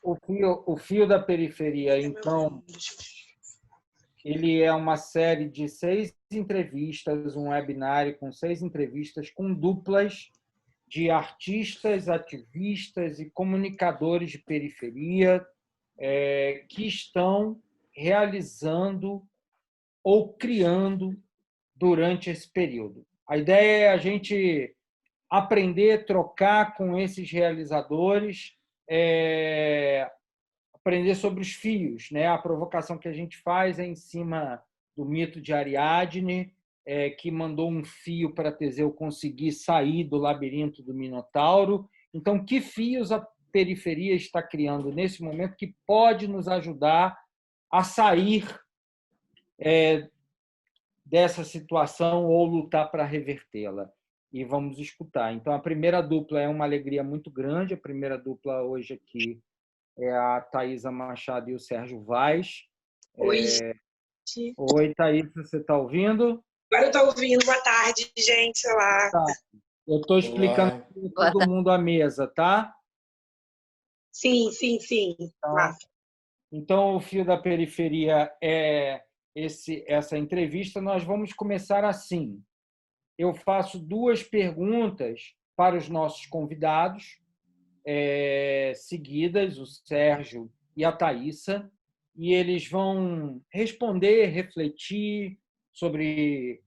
o fio da periferia, então, ele é uma série de 6 entrevistas, um webinário com 6 entrevistas com duplas de artistas, ativistas e comunicadores de periferia que estão realizando ou criando durante esse período. A ideia é a gente aprender, trocar com esses realizadores, aprender sobre os fios, né? A provocação que a gente faz é em cima do mito de Ariadne, que mandou um fio para Teseu conseguir sair do labirinto do Minotauro. Então, que fios a periferia está criando nesse momento que pode nos ajudar a sair dessa situação ou lutar para revertê-la? E vamos escutar. Então, a primeira dupla é uma alegria muito grande. A primeira dupla hoje aqui é a Thaisa Machado e o Sérgio Vaz. Oi, gente. Oi, Thaisa, você está ouvindo? Agora eu estou ouvindo. Boa tarde, gente. Olá. Tá. Eu estou explicando para todo mundo a mesa, tá? Sim. Então, o fio da periferia é essa entrevista. Nós vamos começar assim. Eu faço 2 perguntas para os nossos convidados, seguidas, o Sérgio e a Thaisa, e eles vão responder, refletir sobre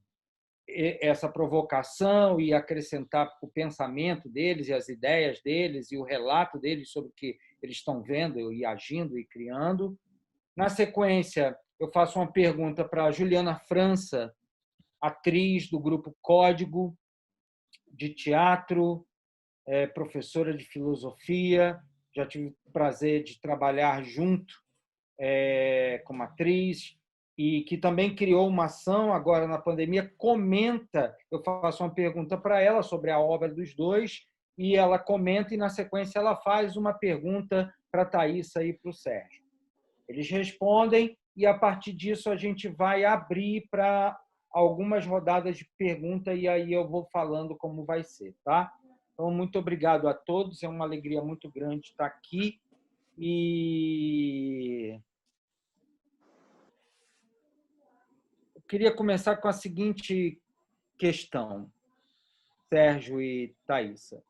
essa provocação e acrescentar o pensamento deles e as ideias deles e o relato deles sobre o que eles estão vendo e agindo e criando. Na sequência, eu faço uma pergunta para a Juliana França, atriz do grupo Código de teatro, professora de filosofia, já tive o prazer de trabalhar junto como atriz, e que também criou uma ação agora na pandemia. Comenta, eu faço uma pergunta para ela sobre a obra dos dois, e ela comenta, e na sequência ela faz uma pergunta para a Thaisa e para o Sérgio. Eles respondem, e a partir disso a gente vai abrir para algumas rodadas de pergunta, e aí eu vou falando como vai ser, tá? Então, muito obrigado a todos, é uma alegria muito grande estar aqui. E eu queria começar com a seguinte questão, Sérgio e Thaisa.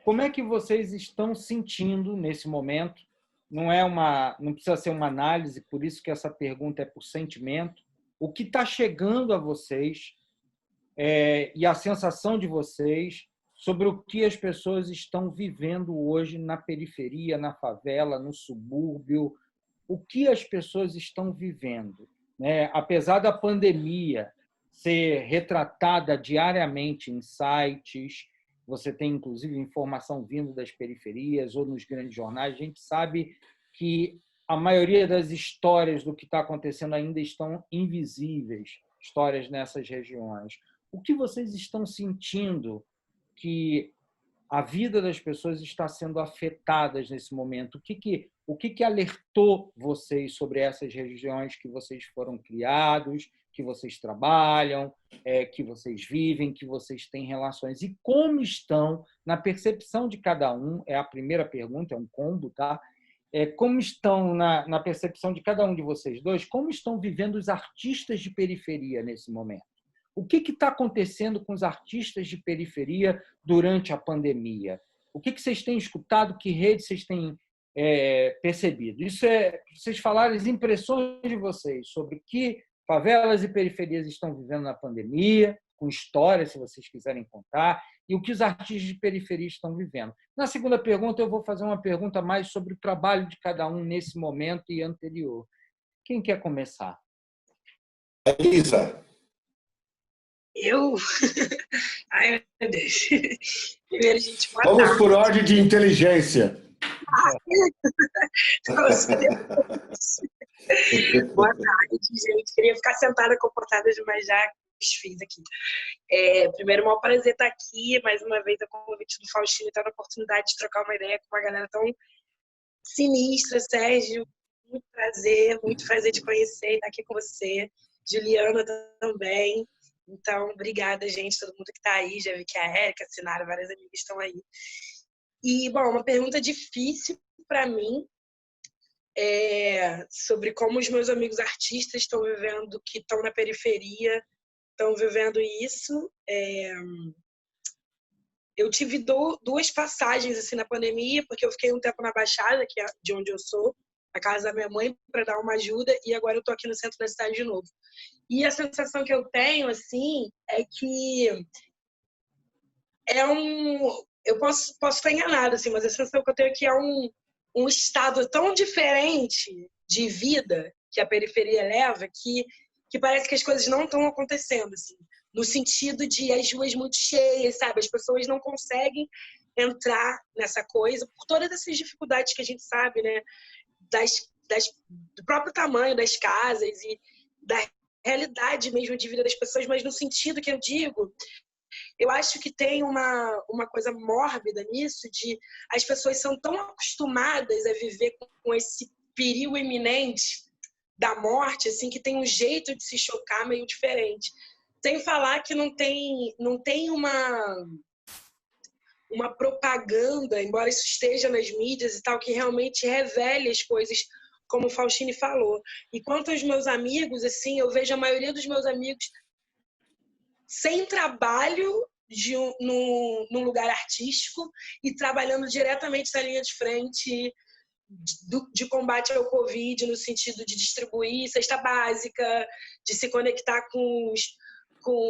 Como é que vocês estão sentindo nesse momento? Não precisa ser uma análise, por isso que essa pergunta é por sentimento. O que está chegando a vocês e a sensação de vocês sobre o que as pessoas estão vivendo hoje na periferia, na favela, no subúrbio? O que as pessoas estão vivendo, né? Apesar da pandemia ser retratada diariamente em sites, você tem, inclusive, informação vindo das periferias ou nos grandes jornais, a gente sabe que a maioria das histórias do que está acontecendo ainda estão invisíveis, histórias nessas regiões. O que vocês estão sentindo que a vida das pessoas está sendo afetada nesse momento? O que alertou vocês sobre essas regiões que vocês foram criados, que vocês trabalham, que vocês vivem, que vocês têm relações? E como estão, na percepção de cada um, é a primeira pergunta, é um combo, tá? Como estão, na percepção de cada um de vocês dois, como estão vivendo os artistas de periferia nesse momento? O que está acontecendo com os artistas de periferia durante a pandemia? O que vocês têm escutado? Que redes vocês têm percebido? Isso vocês falarem as impressões de vocês sobre o que favelas e periferias estão vivendo na pandemia, com história, se vocês quiserem contar, e o que os artistas de periferia estão vivendo. Na segunda pergunta, eu vou fazer uma pergunta mais sobre o trabalho de cada um nesse momento e anterior. Quem quer começar? Thaisa. Eu? Ai, meu Deus. Primeiro, gente, boa Vamos tarde. por ordem de inteligência. Boa tarde, gente. Queria ficar sentada, comportada, mas já desfiz aqui. Primeiro, é um prazer estar aqui, mais uma vez, a convite do Faustino, estar na oportunidade de trocar uma ideia com uma galera tão sinistra. Sérgio, muito prazer te conhecer, estar aqui com você. Juliana também. Então, obrigada, gente, todo mundo que está aí. Já vi que a Érica, a Sinara, várias amigas estão aí. E, bom, uma pergunta difícil para mim é sobre como os meus amigos artistas estão vivendo, que estão na periferia, estão vivendo isso. Eu tive duas passagens assim na pandemia, porque eu fiquei um tempo na Baixada, que é de onde eu sou, na casa da minha mãe, para dar uma ajuda, e agora eu tô aqui no centro da cidade de novo. E a sensação que eu tenho, assim, é que eu posso estar enganada, assim, mas a sensação que eu tenho é que é um estado tão diferente de vida que a periferia leva, que parece que as coisas não estão acontecendo, assim, no sentido de as ruas muito cheias, sabe? As pessoas não conseguem entrar nessa coisa por todas essas dificuldades que a gente sabe, né? Do próprio tamanho das casas e da realidade mesmo de vida das pessoas, mas no sentido que eu digo, eu acho que tem uma coisa mórbida nisso, de as pessoas são tão acostumadas a viver com esse perigo iminente da morte, assim, que tem um jeito de se chocar meio diferente. Sem falar que não tem uma propaganda, embora isso esteja nas mídias e tal, que realmente revele as coisas, como o Faustini falou. E quanto aos meus amigos, assim, eu vejo a maioria dos meus amigos sem trabalho num lugar artístico e trabalhando diretamente na linha de frente de combate ao Covid, no sentido de distribuir cesta básica, de se conectar com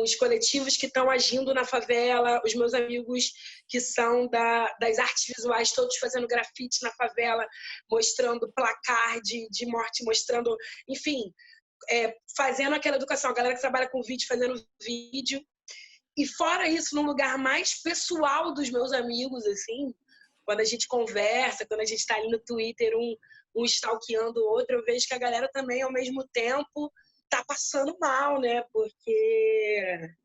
os coletivos que estão agindo na favela, os meus amigos que são das artes visuais, todos fazendo grafite na favela, mostrando placar de morte, mostrando, enfim, fazendo aquela educação, a galera que trabalha com vídeo, fazendo vídeo. E fora isso, num lugar mais pessoal dos meus amigos, assim, quando a gente conversa, quando a gente está ali no Twitter, um stalkeando o outro, eu vejo que a galera também, ao mesmo tempo, tá passando mal, né? Porque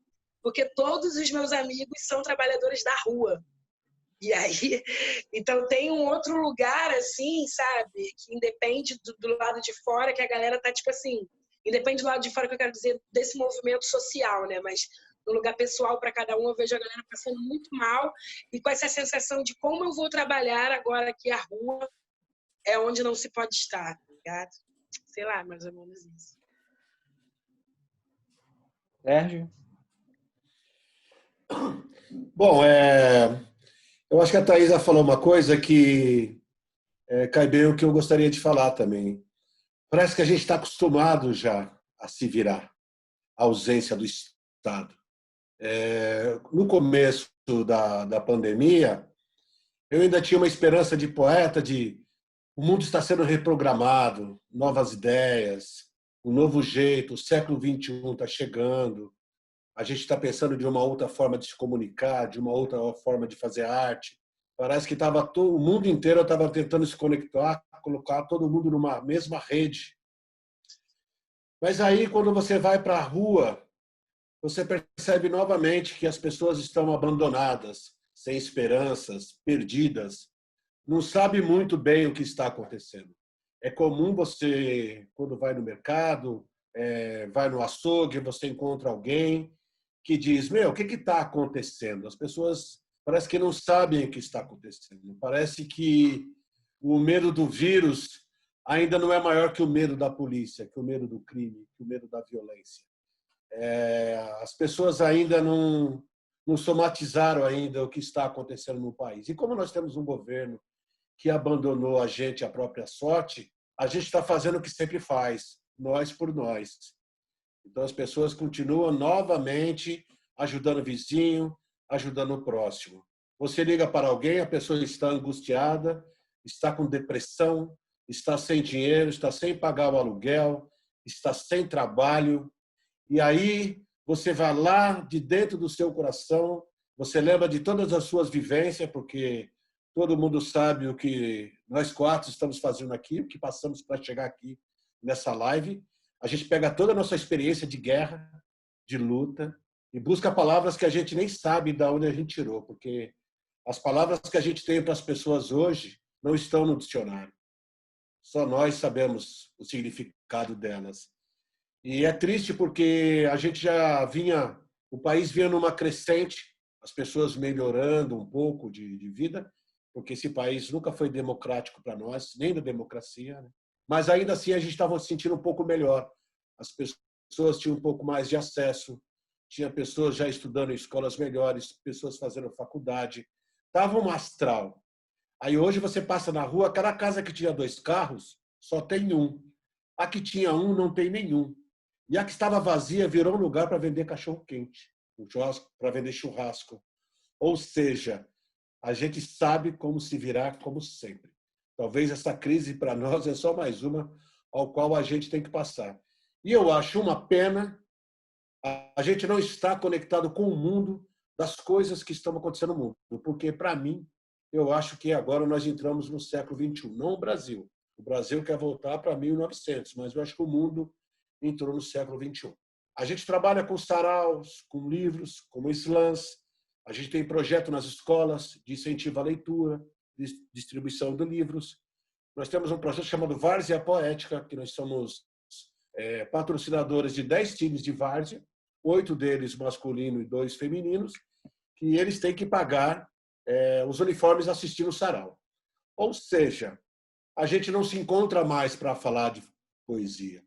todos os meus amigos são trabalhadores da rua. E aí, então tem um outro lugar, assim, sabe? Que independe do lado de fora, que a galera tá, tipo assim, independe do lado de fora, que eu quero dizer, desse movimento social, né? Mas no lugar pessoal para cada um, eu vejo a galera passando muito mal e com essa sensação de como eu vou trabalhar agora que a rua é onde não se pode estar, tá ligado? Sei lá, mais ou menos isso. Sérgio? Bom, eu acho que a Thaisa falou uma coisa que cai bem o que eu gostaria de falar também. Parece que a gente está acostumado já a se virar, a ausência do Estado. No começo da pandemia, eu ainda tinha uma esperança de poeta de o mundo está sendo reprogramado, novas ideias, um novo jeito, o século XXI está chegando, a gente está pensando de uma outra forma de se comunicar, de uma outra forma de fazer arte. Parece que o mundo inteiro estava tentando se conectar, colocar todo mundo numa mesma rede. Mas aí, quando você vai para a rua, você percebe novamente que as pessoas estão abandonadas, sem esperanças, perdidas, não sabe muito bem o que está acontecendo. É comum você, quando vai no mercado, vai no açougue, você encontra alguém que diz, o que está acontecendo? As pessoas parece que não sabem o que está acontecendo. Parece que o medo do vírus ainda não é maior que o medo da polícia, que o medo do crime, que o medo da violência. As pessoas ainda não somatizaram ainda o que está acontecendo no país. E como nós temos um governo que abandonou a gente à própria sorte, a gente está fazendo o que sempre faz, nós por nós. Então, as pessoas continuam novamente ajudando o vizinho, ajudando o próximo. Você liga para alguém, a pessoa está angustiada, está com depressão, está sem dinheiro, está sem pagar o aluguel, está sem trabalho. E aí você vai lá de dentro do seu coração, você lembra de todas as suas vivências, porque todo mundo sabe o que nós quatro estamos fazendo aqui, o que passamos para chegar aqui nessa live. A gente pega toda a nossa experiência de guerra, de luta, e busca palavras que a gente nem sabe de onde a gente tirou, porque as palavras que a gente tem para as pessoas hoje não estão no dicionário. Só nós sabemos o significado delas. E é triste porque a gente já vinha, o país vinha numa crescente, as pessoas melhorando um pouco de vida, porque esse país nunca foi democrático para nós, nem da democracia, né? Mas ainda assim a gente estava se sentindo um pouco melhor. As pessoas tinham um pouco mais de acesso, tinha pessoas já estudando em escolas melhores, pessoas fazendo faculdade, estava um astral. Aí hoje você passa na rua, cada casa que tinha 2 carros, só tem um. A que tinha um, não tem nenhum. E a que estava vazia virou um lugar para vender cachorro-quente, para vender churrasco. Ou seja, a gente sabe como se virar, como sempre. Talvez essa crise para nós é só mais uma ao qual a gente tem que passar. E eu acho uma pena a gente não estar conectado com o mundo das coisas que estão acontecendo no mundo. Porque, para mim, eu acho que agora nós entramos no século XXI, não o Brasil. O Brasil quer voltar para 1900, mas eu acho que o mundo entrou no século XXI. A gente trabalha com saraus, com livros, como slams. A gente tem projeto nas escolas de incentivo à leitura, de distribuição de livros. Nós temos um projeto chamado Várzea Poética, que nós somos patrocinadores de 10 times de várzea, 8 deles masculinos e 2 femininos, que eles têm que pagar os uniformes assistindo o sarau. Ou seja, a gente não se encontra mais para falar de poesia.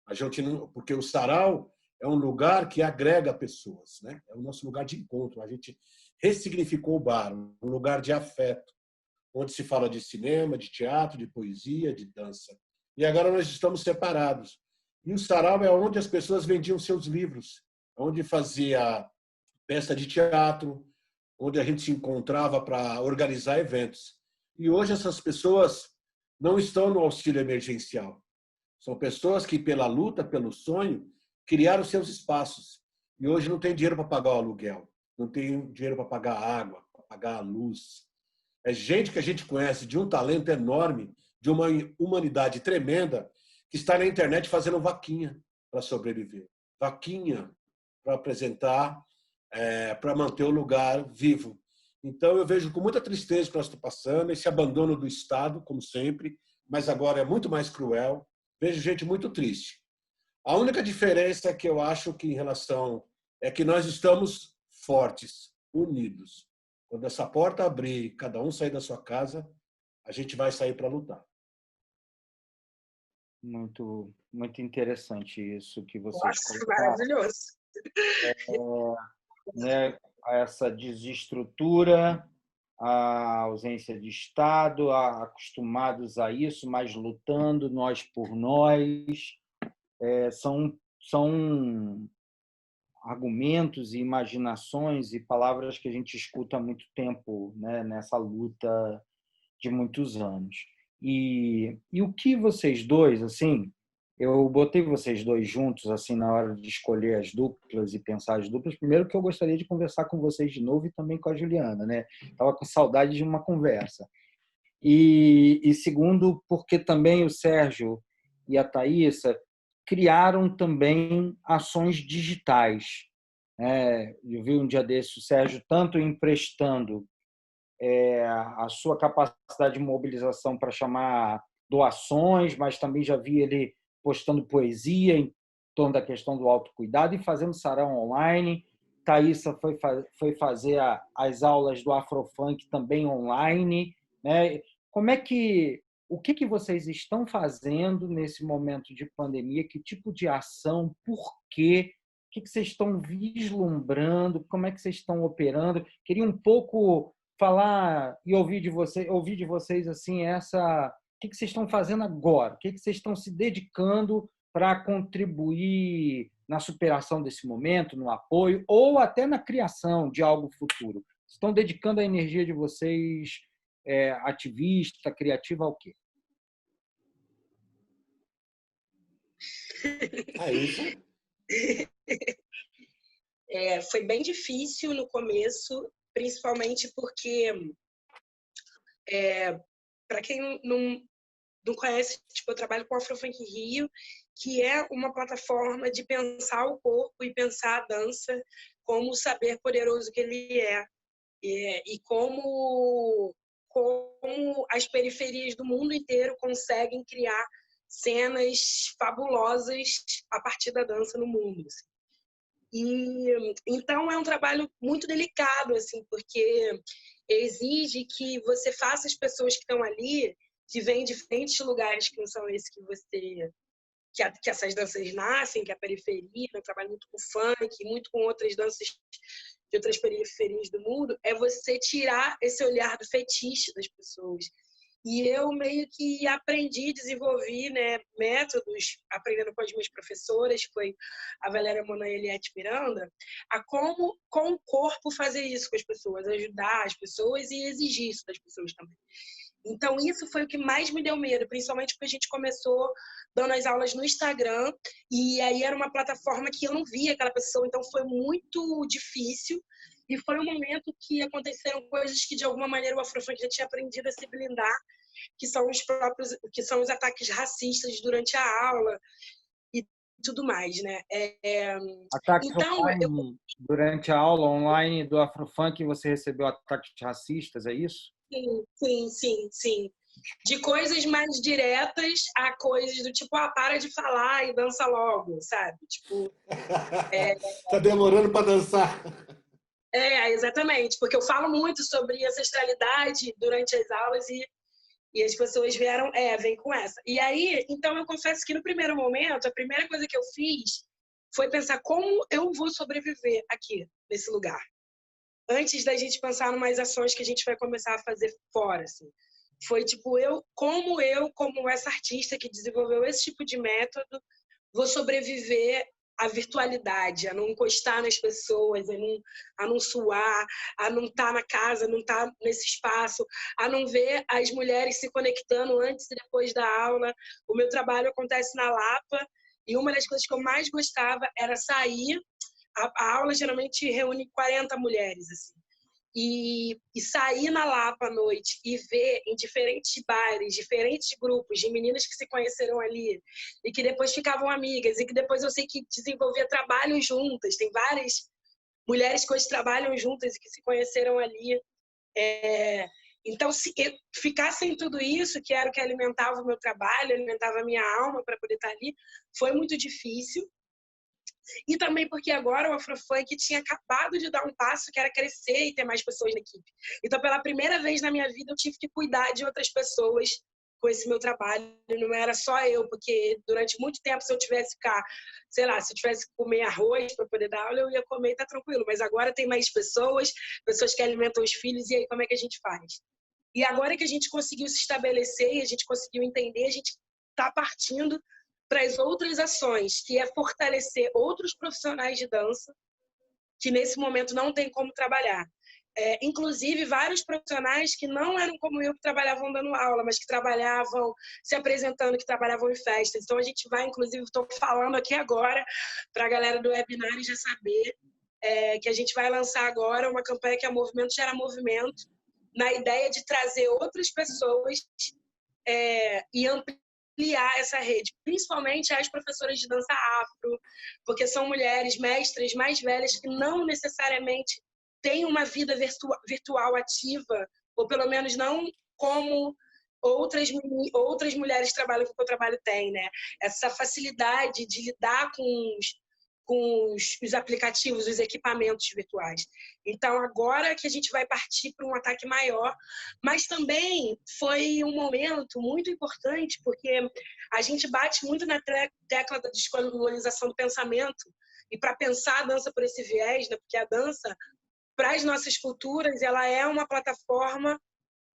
A gente não, porque o sarau é um lugar que agrega pessoas, né? É o nosso lugar de encontro. A gente ressignificou o bar, um lugar de afeto, onde se fala de cinema, de teatro, de poesia, de dança. E agora nós estamos separados. E o sarau é onde as pessoas vendiam seus livros, onde fazia peça de teatro, onde a gente se encontrava para organizar eventos. E hoje essas pessoas não estão no auxílio emergencial. São pessoas que, pela luta, pelo sonho, criaram seus espaços. E hoje não tem dinheiro para pagar o aluguel, não tem dinheiro para pagar a água, para pagar a luz. É gente que a gente conhece de um talento enorme, de uma humanidade tremenda, que está na internet fazendo vaquinha para sobreviver. Vaquinha para apresentar, para manter o lugar vivo. Então, eu vejo com muita tristeza que nós estamos passando, esse abandono do Estado, como sempre, mas agora é muito mais cruel. Vejo gente muito triste. A única diferença que eu acho que em relação é que nós estamos fortes, unidos. Quando essa porta abrir, cada um sair da sua casa, a gente vai sair para lutar. Muito, muito interessante isso que vocês Nossa, colocaram. maravilhoso. Né, essa desestrutura, a ausência de Estado, acostumados a isso, mas lutando nós por nós. São argumentos e imaginações e palavras que a gente escuta há muito tempo, né, nessa luta de muitos anos. E o que vocês dois, assim, eu botei vocês dois juntos assim na hora de escolher as duplas e pensar as duplas. Primeiro que eu gostaria de conversar com vocês de novo e também com a Juliana, né? Estava com saudade de uma conversa. E segundo, porque também o Sérgio e a Thaísa criaram também ações digitais. Eu vi um dia desse o Sérgio tanto emprestando a sua capacidade de mobilização para chamar doações, mas também já vi ele postando poesia em torno da questão do autocuidado e fazendo sarau online. Thaísa foi fazer as aulas do Afrofunk também online, né? O que vocês estão fazendo nesse momento de pandemia? Que tipo de ação? Por quê? O que vocês estão vislumbrando? Como é que vocês estão operando? Queria um pouco falar e ouvir de vocês assim o que vocês estão fazendo agora? O que vocês estão se dedicando para contribuir na superação desse momento, no apoio ou até na criação de algo futuro? Estão dedicando a energia de vocês ativista, criativa, ao quê? Isso. Foi bem difícil no começo, principalmente porque, para quem não conhece, tipo, eu trabalho com o Afrofunk Rio, que é uma plataforma de pensar o corpo e pensar a dança como o saber poderoso que ele é. E como as periferias do mundo inteiro conseguem criar cenas fabulosas a partir da dança no mundo. Assim. E então é um trabalho muito delicado, assim, porque exige que você faça as pessoas que estão ali, que vêm de diferentes lugares que não são esses que você que essas danças nascem, que é a periferia, eu trabalho muito com funk, muito com outras danças de outras periferias do mundo, é você tirar esse olhar do fetiche das pessoas. E eu meio que aprendi, desenvolvi, né, métodos, aprendendo com as minhas professoras, que foi a Valéria Mona e a Eliette Miranda, a como, com o corpo, fazer isso com as pessoas, ajudar as pessoas e exigir isso das pessoas também. Então, isso foi o que mais me deu medo, principalmente porque a gente começou dando as aulas no Instagram, e aí era uma plataforma que eu não via aquela pessoa, então foi muito difícil. E foi um momento que aconteceram coisas que, de alguma maneira, o Afrofunk já tinha aprendido a se blindar, que são os ataques racistas durante a aula e tudo mais, né? Ataques Então, online, durante a aula online do Afrofunk, você recebeu ataques racistas, é isso? Sim. De coisas mais diretas a coisas do tipo, para de falar e dança logo, sabe? Tipo, Tá demorando para dançar. Exatamente, porque eu falo muito sobre ancestralidade durante as aulas e as pessoas vêm com essa. E aí, então eu confesso que no primeiro momento, a primeira coisa que eu fiz foi pensar como eu vou sobreviver aqui, nesse lugar. Antes da gente pensar em umas ações que a gente vai começar a fazer fora, assim. Foi tipo, como essa artista que desenvolveu esse tipo de método, vou sobreviver à virtualidade, a não encostar nas pessoas, a não suar, a não estar na casa, a não estar nesse espaço, a não ver as mulheres se conectando antes e depois da aula. O meu trabalho acontece na Lapa e uma das coisas que eu mais gostava era sair. A aula geralmente reúne 40 mulheres, assim. E sair na Lapa à noite e ver em diferentes bares, diferentes grupos de meninas que se conheceram ali e que depois ficavam amigas e que depois eu sei que desenvolvia trabalho juntas. Tem várias mulheres que hoje trabalham juntas e que se conheceram ali. Então, se ficar sem tudo isso, que era o que alimentava o meu trabalho, alimentava a minha alma para poder estar ali, foi muito difícil. E também porque agora o Afrofunk tinha acabado de dar um passo que era crescer e ter mais pessoas na equipe. Então, pela primeira vez na minha vida, eu tive que cuidar de outras pessoas com esse meu trabalho. Não era só eu, porque durante muito tempo, se eu tivesse se eu tivesse que comer arroz para poder dar aula, eu ia comer e tá tranquilo. Mas agora tem mais pessoas que alimentam os filhos, e aí como é que a gente faz? E agora que a gente conseguiu se estabelecer e a gente conseguiu entender, a gente está partindo para as outras ações, que é fortalecer outros profissionais de dança que nesse momento não tem como trabalhar. Inclusive, vários profissionais que não eram como eu, que trabalhavam dando aula, mas que trabalhavam se apresentando, que trabalhavam em festas. Então, a gente vai, inclusive, estou falando aqui agora para a galera do webinar já saber que a gente vai lançar agora uma campanha que é Movimento Gera Movimento, na ideia de trazer outras pessoas e ampliar essa rede, principalmente as professoras de dança afro, porque são mulheres mestres mais velhas que não necessariamente têm uma vida virtual ativa, ou pelo menos não como outras mulheres trabalham com o que o trabalho tem, né? Essa facilidade de lidar com os aplicativos, os equipamentos virtuais. Então, agora que a gente vai partir para um ataque maior, mas também foi um momento muito importante, porque a gente bate muito na tecla da descolonização do pensamento, e para pensar a dança por esse viés, né? Porque a dança, para as nossas culturas, ela é uma plataforma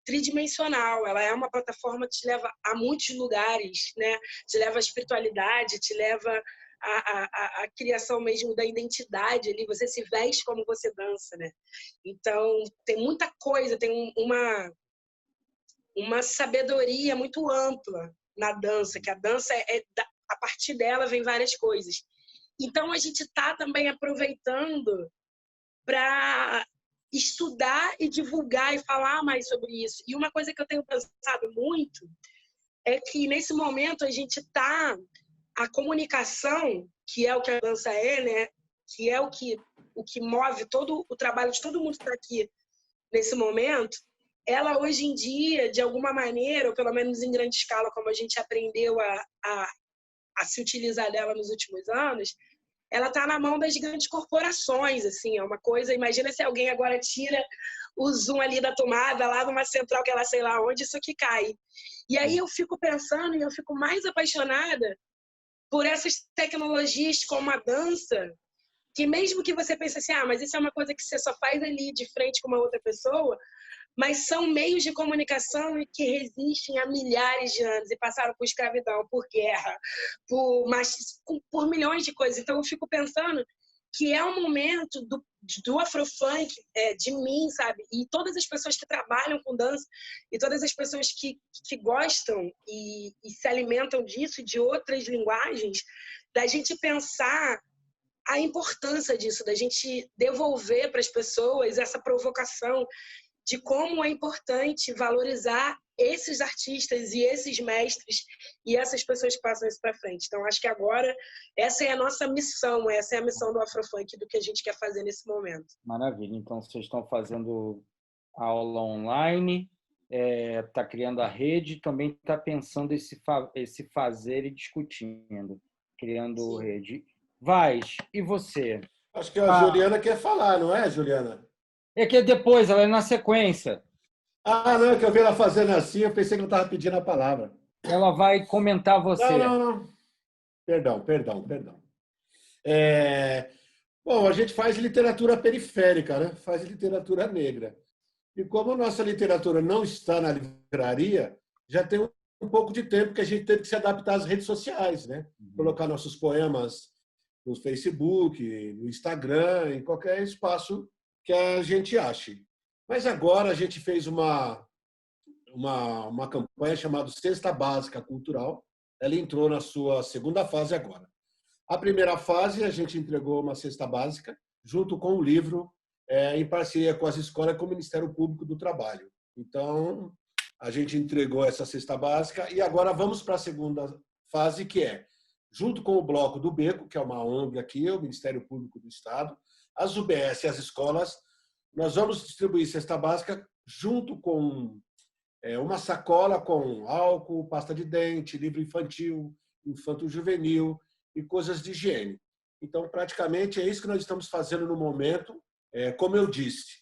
tridimensional, ela é uma plataforma que te leva a muitos lugares, né? Te leva à espiritualidade, te leva a criação mesmo da identidade ali, você se veste como você dança, né? Então, tem muita coisa, tem uma sabedoria muito ampla na dança, que a dança a partir dela vem várias coisas. Então, a gente está também aproveitando para estudar e divulgar e falar mais sobre isso. E uma coisa que eu tenho pensado muito é que, nesse momento, a comunicação, que é o que a dança né? Que é o que move todo o trabalho de todo mundo que está aqui nesse momento, ela hoje em dia, de alguma maneira, ou pelo menos em grande escala, como a gente aprendeu a se utilizar dela nos últimos anos, ela está na mão das grandes corporações, assim, é uma coisa, imagina se alguém agora tira o zoom ali da tomada, lá numa central que ela sei lá onde, isso aqui cai. E aí eu fico pensando e eu fico mais apaixonada por essas tecnologias como a dança, que mesmo que você pense assim, mas isso é uma coisa que você só faz ali de frente com uma outra pessoa, mas são meios de comunicação que resistem há milhares de anos e passaram por escravidão, por guerra, por milhões de coisas. Então eu fico pensando que é um momento do Afrofunk, de mim, sabe? E todas as pessoas que trabalham com dança e todas as pessoas que gostam e se alimentam disso e de outras linguagens, da gente pensar a importância disso, da gente devolver para as pessoas essa provocação de como é importante valorizar esses artistas e esses mestres e essas pessoas que passam isso para frente. Então, acho que agora essa é a nossa missão, essa é a missão do Afrofunk, do que a gente quer fazer nesse momento. Maravilha. Então, vocês estão fazendo aula online, está criando a rede, também está pensando esse fazer e discutindo, criando Sim. rede. Vaz, e você? Acho que a Juliana quer falar, não é, Juliana? É que depois, ela é na sequência. Não, que eu vi ela fazendo assim, eu pensei que ela estava pedindo a palavra. Ela vai comentar você. Não. Perdão. Bom, a gente faz literatura periférica, né? Faz literatura negra. E como a nossa literatura não está na livraria, já tem um pouco de tempo que a gente teve que se adaptar às redes sociais, né? Colocar nossos poemas no Facebook, no Instagram, em qualquer espaço que a gente ache. Mas agora a gente fez uma campanha chamada Cesta Básica Cultural. Ela entrou na sua segunda fase agora. A primeira fase, a gente entregou uma cesta básica, junto com o livro, em parceria com as escolas e com o Ministério Público do Trabalho. Então, a gente entregou essa cesta básica e agora vamos para a segunda fase, que é, junto com o Bloco do Beco, que é uma ONG aqui, o Ministério Público do Estado, as UBS e as escolas, nós vamos distribuir cesta básica junto com uma sacola com álcool, pasta de dente, livro infantil, infanto-juvenil e coisas de higiene. Então, praticamente, é isso que nós estamos fazendo no momento. Como eu disse,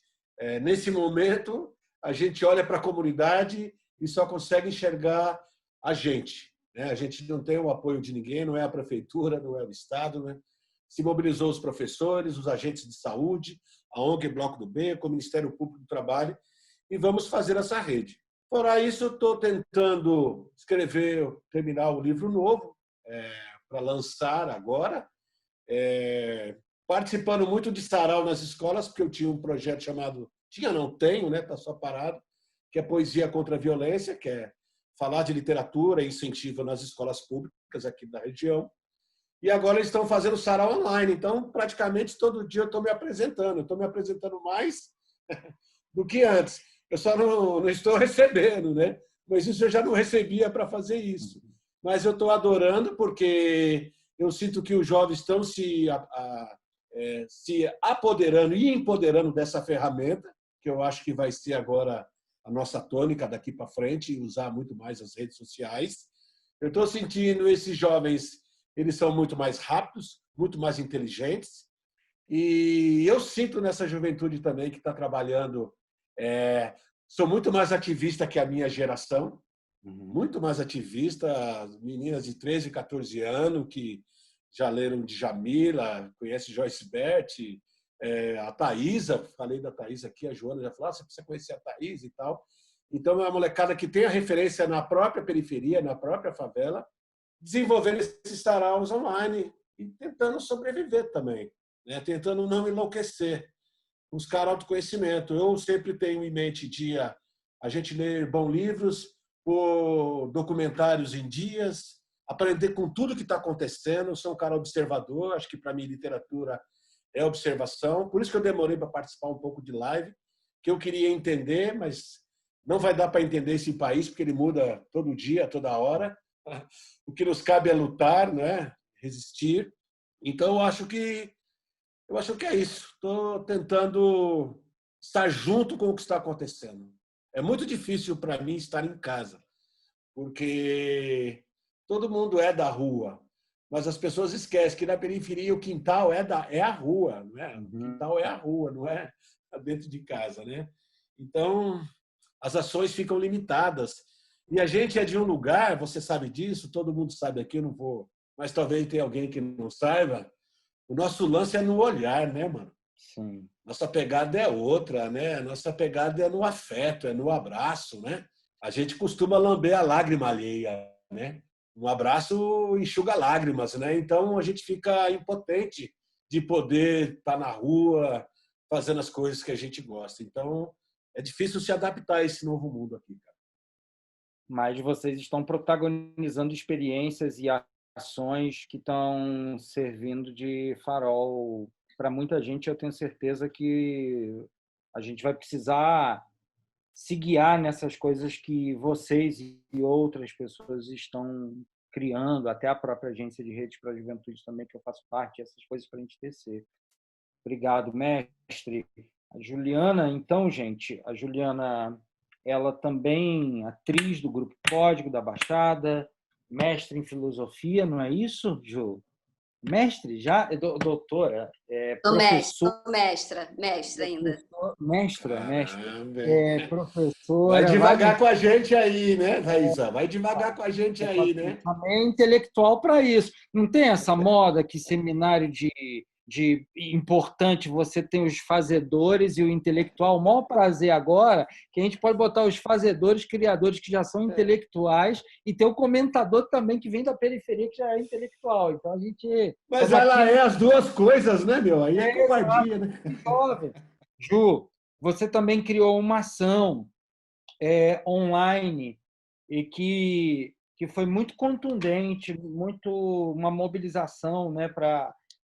nesse momento, a gente olha para a comunidade e só consegue enxergar a gente. A gente não tem o apoio de ninguém, não é a prefeitura, não é o Estado. Né? Se mobilizou os professores, os agentes de saúde, a ONG Bloco do Beco, o Ministério Público do Trabalho, e vamos fazer essa rede. Fora isso, eu estou tentando terminar o livro novo, para lançar agora, participando muito de sarau nas escolas, porque eu tinha um projeto chamado... Tenho, né? Está só parado, que é Poesia contra a Violência, que é falar de literatura e incentivo nas escolas públicas aqui da região. E agora eles estão fazendo sarau online, então praticamente todo dia eu estou me apresentando. Eu estou me apresentando mais do que antes. Eu só não estou recebendo, né? Mas isso eu já não recebia para fazer isso. Mas eu estou adorando, porque eu sinto que os jovens estão se apoderando e empoderando dessa ferramenta, que eu acho que vai ser agora a nossa tônica daqui para frente, e usar muito mais as redes sociais. Eu estou sentindo esses jovens, eles são muito mais rápidos, muito mais inteligentes, e eu sinto nessa juventude também que está trabalhando. Sou muito mais ativista que a minha geração, muito mais ativista, meninas de 13, 14 anos que já leram Djamila, conhece Joyce Bert, a Thaísa, falei da Thaísa aqui, a Joana já falou, você precisa conhecer a Thaísa e tal. Então, é uma molecada que tem a referência na própria periferia, na própria favela, desenvolvendo esses saraus online e tentando sobreviver também, né? Tentando não enlouquecer, buscar autoconhecimento. Eu sempre tenho em mente a gente ler bons livros, pôr documentários em dias, aprender com tudo que está acontecendo. Eu sou um cara observador, acho que para mim literatura é observação. Por isso que eu demorei para participar um pouco de live, que eu queria entender, mas não vai dar para entender esse país, porque ele muda todo dia, toda hora. O que nos cabe é lutar, né? Resistir. Então, eu acho que é isso. Estou tentando estar junto com o que está acontecendo. É muito difícil para mim estar em casa, porque todo mundo é da rua, mas as pessoas esquecem que na periferia o quintal é a rua, não é? O Uhum. quintal é a rua, não é dentro de casa, né? Então, as ações ficam limitadas. E a gente é de um lugar, você sabe disso, todo mundo sabe aqui, eu não vou, mas talvez tenha alguém que não saiba. O nosso lance é no olhar, né, mano? Sim. Nossa pegada é outra, né? Nossa pegada é no afeto, é no abraço, né? A gente costuma lamber a lágrima alheia, né? Um abraço enxuga lágrimas, né? Então a gente fica impotente de poder estar na rua fazendo as coisas que a gente gosta. Então é difícil se adaptar a esse novo mundo aqui, cara. Mas vocês estão protagonizando experiências e ações que estão servindo de farol para muita gente. Eu tenho certeza que a gente vai precisar se guiar nessas coisas que vocês e outras pessoas estão criando, até a própria agência de redes para a juventude também, que eu faço parte, essas coisas para a gente tecer. Obrigado, mestre. A Juliana, então, gente, a Juliana, ela também atriz do Grupo Código da Baixada, mestre em filosofia, não é isso, Ju? Mestre já? Doutora? Sou Professor? mestra ainda. Mestra. Caramba. Vai Professora, devagar com a gente aí, né, Thaisa? Vai devagar com a gente aí, né? também é intelectual para isso. Não tem essa moda que seminário de importante você tem os fazedores e o intelectual. O maior prazer agora que a gente pode botar os fazedores, criadores que já são intelectuais e ter o comentador também que vem da periferia que já é intelectual. Então a gente... Mas ela é as duas coisas, né, meu? Aí é covardia, né? jovem. Ju, você também criou uma ação online e que foi muito contundente, muito uma mobilização, né,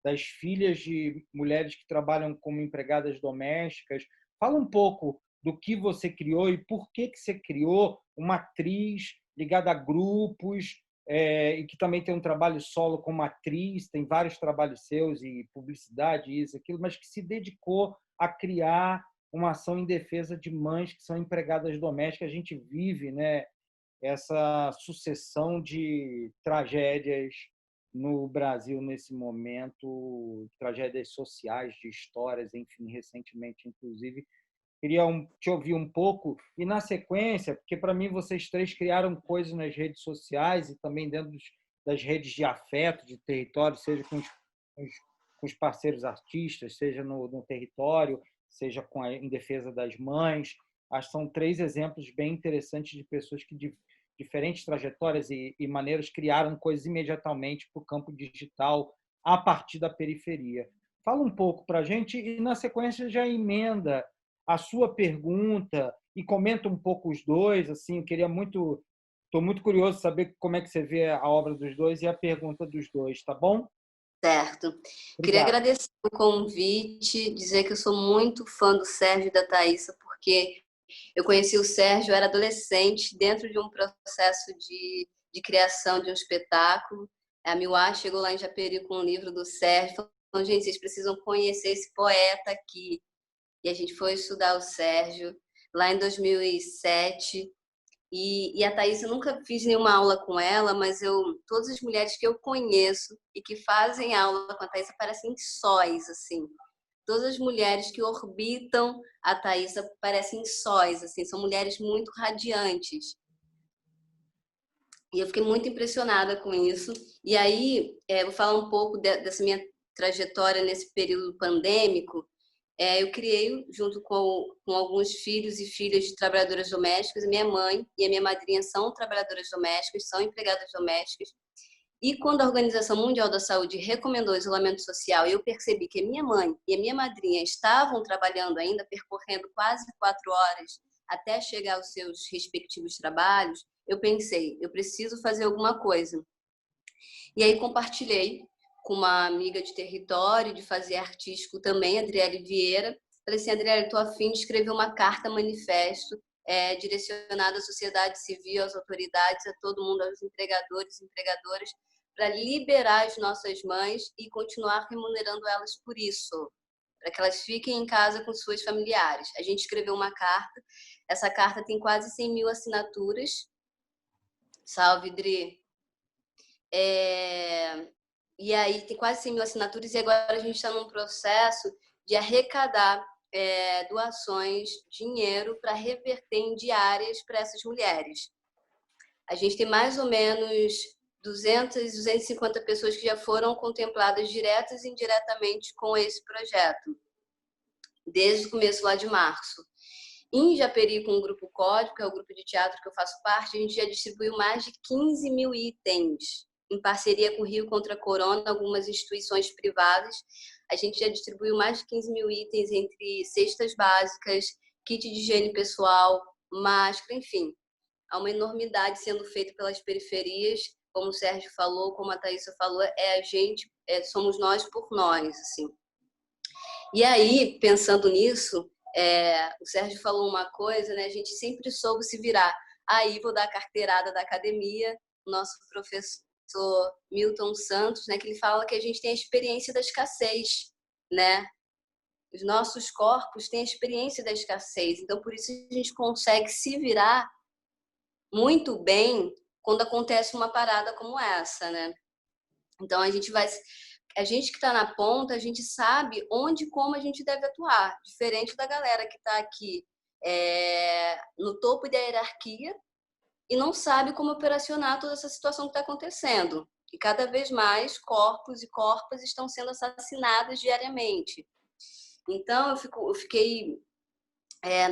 das filhas de mulheres que trabalham como empregadas domésticas. Fala um pouco do que você criou e por que você criou uma atriz ligada a grupos e que também tem um trabalho solo como atriz, tem vários trabalhos seus e publicidade, isso, aquilo, mas que se dedicou a criar uma ação em defesa de mães que são empregadas domésticas. A gente vive, né, essa sucessão de tragédias no Brasil nesse momento, tragédias sociais, de histórias, enfim, recentemente, inclusive. Queria te ouvir um pouco e, na sequência, porque para mim vocês três criaram coisas nas redes sociais e também dentro das redes de afeto, de território, seja com os parceiros artistas, seja no território, seja em defesa das mães. Acho que são três exemplos bem interessantes de pessoas que, de diferentes trajetórias e maneiras, criaram coisas imediatamente para o campo digital a partir da periferia. Fala um pouco para a gente e, na sequência, já emenda a sua pergunta e comenta um pouco os dois. Assim, estou muito curioso de saber como é que você vê a obra dos dois e a pergunta dos dois, tá bom? Certo. Obrigado. Queria agradecer o convite, dizer que eu sou muito fã do Sérgio e da Thaisa, porque eu conheci o Sérgio, eu era adolescente, dentro de um processo de criação de um espetáculo. A Miuá chegou lá em Japeri com um livro do Sérgio, falou, gente, vocês precisam conhecer esse poeta aqui. E a gente foi estudar o Sérgio lá em 2007. E a Thaís, eu nunca fiz nenhuma aula com ela, mas todas as mulheres que eu conheço e que fazem aula com a Thaís parecem sóis, assim. Todas as mulheres que orbitam a Thaís parecem sóis, assim, são mulheres muito radiantes. E eu fiquei muito impressionada com isso. E aí, vou falar um pouco dessa minha trajetória nesse período pandêmico. Eu criei, junto com alguns filhos e filhas de trabalhadoras domésticas, a minha mãe e a minha madrinha são trabalhadoras domésticas, são empregadas domésticas. E quando a Organização Mundial da Saúde recomendou o isolamento social, eu percebi que a minha mãe e a minha madrinha estavam trabalhando ainda, percorrendo quase 4 horas até chegar aos seus respectivos trabalhos, eu pensei, eu preciso fazer alguma coisa. E aí compartilhei com uma amiga de território, de fazer artístico também, Adriele Vieira. Falei assim, Adriele, estou a fim de escrever uma carta manifesto direcionada à sociedade civil, às autoridades, a todo mundo, aos empregadores e empregadoras, para liberar as nossas mães e continuar remunerando elas por isso, para que elas fiquem em casa com suas familiares. A gente escreveu uma carta, essa carta tem quase 100 mil assinaturas. Salve, Dri! E aí tem quase 100 mil assinaturas e agora a gente está num processo de arrecadar doações, dinheiro para reverter em diárias para essas mulheres. A gente tem mais ou menos 200, 250 pessoas que já foram contempladas diretas e indiretamente com esse projeto, desde o começo lá de março. Em Japeri, com o Grupo Código, que é o grupo de teatro que eu faço parte, a gente já distribuiu mais de 15 mil itens, em parceria com o Rio Contra a Corona, algumas instituições privadas. A gente já distribuiu mais de 15 mil itens entre cestas básicas, kit de higiene pessoal, máscara, enfim. Há uma enormidade sendo feita pelas periferias, como o Sérgio falou, como a Thaísa falou, somos nós por nós, assim. E aí, pensando nisso, o Sérgio falou uma coisa, né? A gente sempre soube se virar. Aí vou dar a carteirada da academia, o nosso professor Milton Santos, né? Que ele fala que a gente tem a experiência da escassez, né? Os nossos corpos têm a experiência da escassez, então por isso a gente consegue se virar muito bem quando acontece uma parada como essa, né? Então a gente que está na ponta, a gente sabe onde e como a gente deve atuar, diferente da galera que está aqui no topo da hierarquia e não sabe como operacionar toda essa situação que está acontecendo. E cada vez mais corpos e corpas estão sendo assassinados diariamente. Então eu fiquei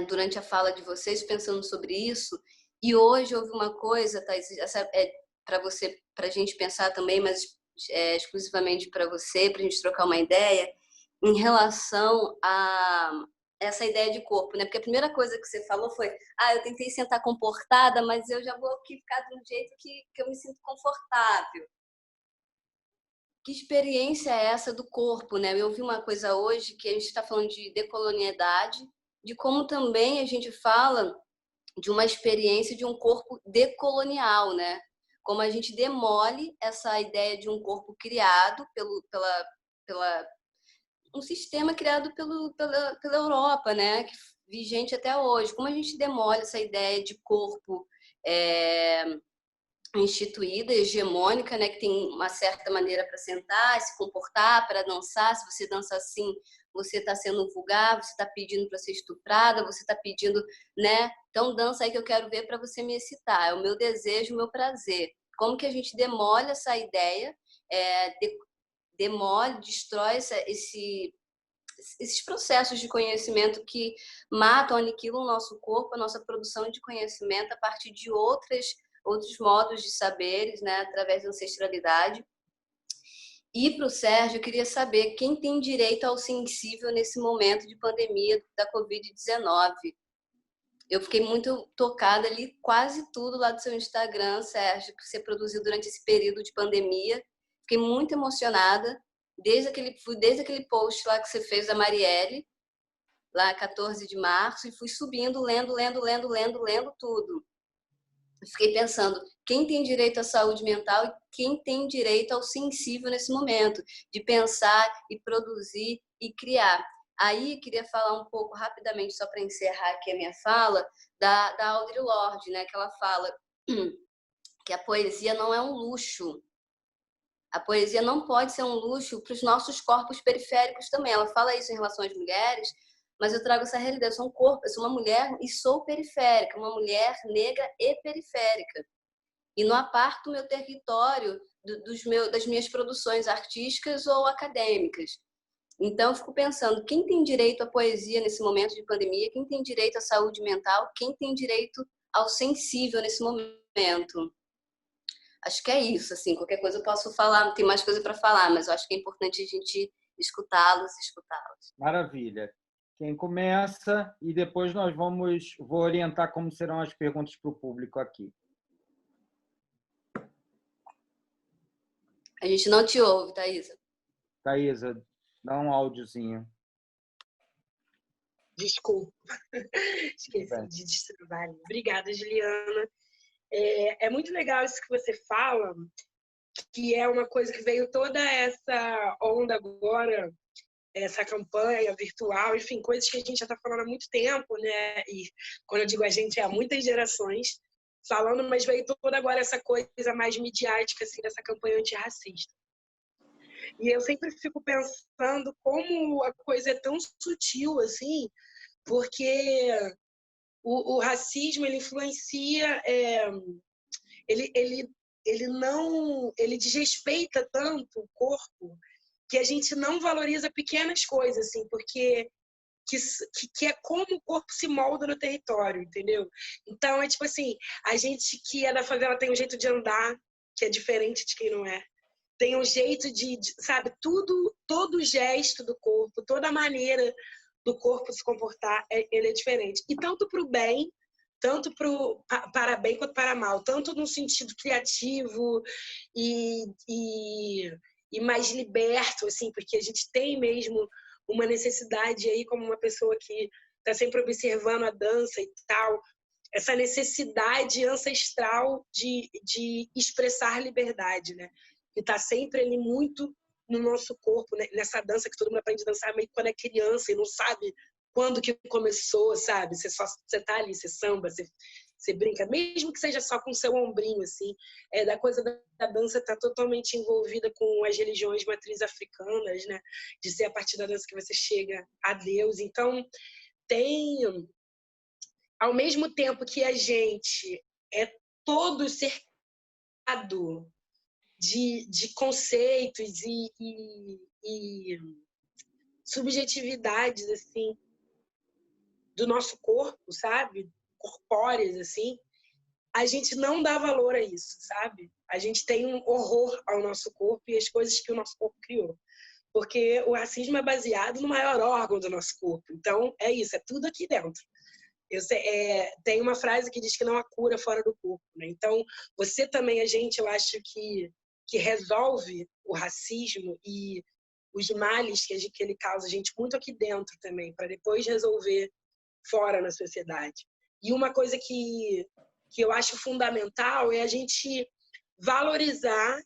durante a fala de vocês pensando sobre isso. E hoje houve uma coisa, Thaís, essa é para a gente pensar também, mas exclusivamente para você, para a gente trocar uma ideia, em relação a essa ideia de corpo, né? Porque a primeira coisa que você falou foi: eu tentei sentar comportada, mas eu já vou aqui ficar de um jeito que eu me sinto confortável. Que experiência é essa do corpo, né? Eu ouvi uma coisa hoje que a gente está falando de decolonialidade, de como também a gente fala de uma experiência de um corpo decolonial, né? Como a gente demole essa ideia de um corpo criado um sistema criado pela Europa, né? Que vigente até hoje. Como a gente demole essa ideia de corpo instituída, hegemônica, né? Que tem uma certa maneira para sentar, se comportar, para dançar. Se você dança assim, você está sendo vulgar, você está pedindo para ser estuprada, você está pedindo, né? Então dança aí que eu quero ver para você me excitar. É o meu desejo, o meu prazer. Como que a gente demole essa ideia, destrói esses processos de conhecimento que matam, aniquilam o nosso corpo, a nossa produção de conhecimento a partir de outros modos de saberes, né? Através da ancestralidade. E para o Sérgio, eu queria saber quem tem direito ao sensível nesse momento de pandemia da Covid-19. Eu fiquei muito tocada ali, quase tudo lá do seu Instagram, Sérgio, que você produziu durante esse período de pandemia. Fiquei muito emocionada, desde aquele post lá que você fez da Marielle, lá 14 de março, e fui subindo, lendo tudo. Fiquei pensando, quem tem direito à saúde mental e quem tem direito ao sensível nesse momento, de pensar e produzir e criar. Aí, queria falar um pouco rapidamente, só para encerrar aqui a minha fala, da Audre Lorde, né? Que ela fala que a poesia não é um luxo. A poesia não pode ser um luxo para os nossos corpos periféricos também. Ela fala isso em relação às mulheres, mas eu trago essa realidade. Eu sou um corpo, eu sou uma mulher e sou periférica, uma mulher negra e periférica. E não aparto o meu território das minhas produções artísticas ou acadêmicas. Então, eu fico pensando, quem tem direito à poesia nesse momento de pandemia? Quem tem direito à saúde mental? Quem tem direito ao sensível nesse momento? Acho que é isso, assim, qualquer coisa eu posso falar, tem mais coisa para falar, mas eu acho que é importante a gente escutá-los. Maravilha. Quem começa e depois vou orientar como serão as perguntas para o público aqui. A gente não te ouve, Thaísa. Thaísa, dá um áudiozinho. Desculpa, esqueci de destravar. Obrigada, Juliana. É muito legal isso que você fala, que é uma coisa que veio toda essa onda agora essa campanha virtual, enfim, coisas que a gente já está falando há muito tempo, né? E quando eu digo a gente, é há muitas gerações falando, mas veio toda agora essa coisa mais midiática, assim, dessa campanha antirracista. E eu sempre fico pensando como a coisa é tão sutil, assim, porque o racismo, ele influencia, ele desrespeita tanto o corpo que a gente não valoriza pequenas coisas, assim, porque que é como o corpo se molda no território, entendeu? Então, é tipo assim, a gente que é da favela tem um jeito de andar que é diferente de quem não é. Tem um jeito sabe, todo gesto do corpo, toda a maneira do corpo se comportar, ele é diferente. E tanto para o bem, tanto para bem quanto para mal, tanto no sentido criativo e mais liberto, assim, porque a gente tem mesmo uma necessidade aí, como uma pessoa que está sempre observando a dança e tal, essa necessidade ancestral de expressar liberdade, né? Que está sempre ali muito no nosso corpo, né? Nessa dança que todo mundo aprende a dançar meio que quando é criança e não sabe quando que começou, sabe? Você tá ali, você samba, você brinca, mesmo que seja só com o seu ombrinho, assim. Da coisa da dança estar totalmente envolvida com as religiões matrizes africanas, né? De ser a partir da dança que você chega a Deus. Então, ao mesmo tempo que a gente é todo cercado de conceitos e subjetividades, assim, do nosso corpo, sabe? Corpóreas, assim, a gente não dá valor a isso, sabe? A gente tem um horror ao nosso corpo e às coisas que o nosso corpo criou. Porque o racismo é baseado no maior órgão do nosso corpo. Então, é isso, é tudo aqui dentro. Tem uma frase que diz que não há cura fora do corpo, né? Então, você também, eu acho que resolve o racismo e os males que ele causa a gente muito aqui dentro também, para depois resolver fora na sociedade. E uma coisa que eu acho fundamental é a gente valorizar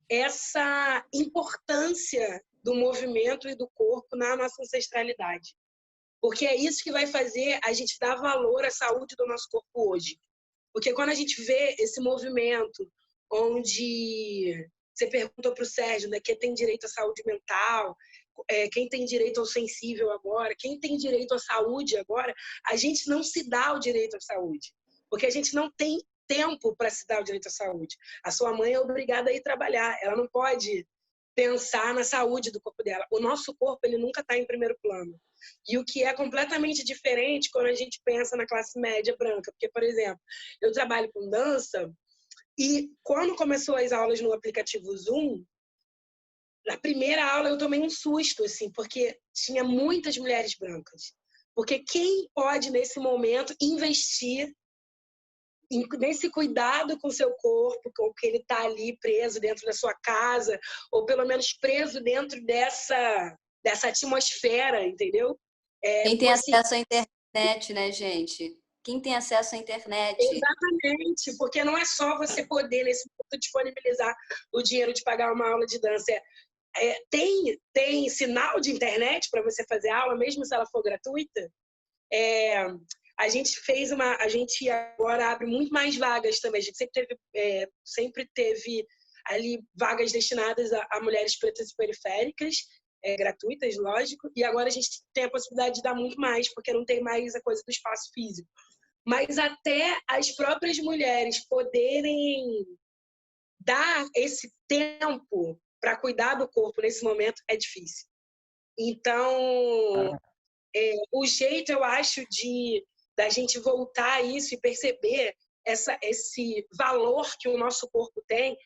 essa importância do movimento e do corpo na nossa ancestralidade. Porque é isso que vai fazer a gente dar valor à saúde do nosso corpo hoje. Porque quando a gente vê esse movimento onde você perguntou para o Sérgio, né, quem tem direito à saúde mental, quem tem direito ao sensível agora, quem tem direito à saúde agora, a gente não se dá o direito à saúde. Porque a gente não tem tempo para se dar o direito à saúde. A sua mãe é obrigada a ir trabalhar, ela não pode pensar na saúde do corpo dela. O nosso corpo, ele nunca está em primeiro plano. E o que é completamente diferente quando a gente pensa na classe média branca. Porque, por exemplo, eu trabalho com dança e quando começou as aulas no aplicativo Zoom, na primeira aula eu tomei um susto, assim, porque tinha muitas mulheres brancas. Porque quem pode, nesse momento, investir nesse cuidado com o seu corpo, com que ele está ali preso dentro da sua casa, ou pelo menos preso dentro dessa atmosfera, entendeu? Quem tem acesso à internet, né, gente? Quem tem acesso à internet. Exatamente, porque não é só você poder, nesse momento, disponibilizar o dinheiro de pagar uma aula de dança. Tem sinal de internet para você fazer aula, mesmo se ela for gratuita? A gente agora abre muito mais vagas também. A gente sempre teve ali vagas destinadas a mulheres pretas e periféricas, gratuitas, lógico, e agora a gente tem a possibilidade de dar muito mais, porque não tem mais a coisa do espaço físico. Mas até as próprias mulheres poderem dar esse tempo para cuidar do corpo nesse momento é difícil. Então, o jeito, eu acho, da gente voltar a isso e perceber esse valor que o nosso corpo tem,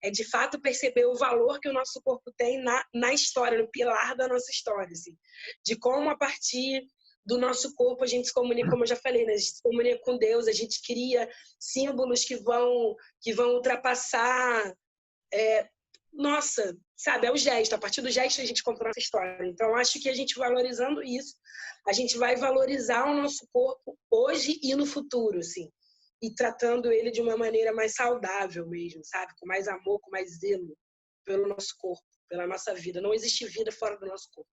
é de fato perceber o valor que o nosso corpo tem na história, no pilar da nossa história, assim, de como a partir do nosso corpo a gente se comunica, como eu já falei, né? A gente se comunica com Deus, a gente cria símbolos que vão ultrapassar, nossa, sabe, é o gesto, a partir do gesto a gente compra a nossa história. Então acho que a gente valorizando isso, a gente vai valorizar o nosso corpo hoje e no futuro, assim, e tratando ele de uma maneira mais saudável mesmo, sabe? Com mais amor, com mais zelo. pelo nosso corpo, pela nossa vida. Não existe vida fora do nosso corpo.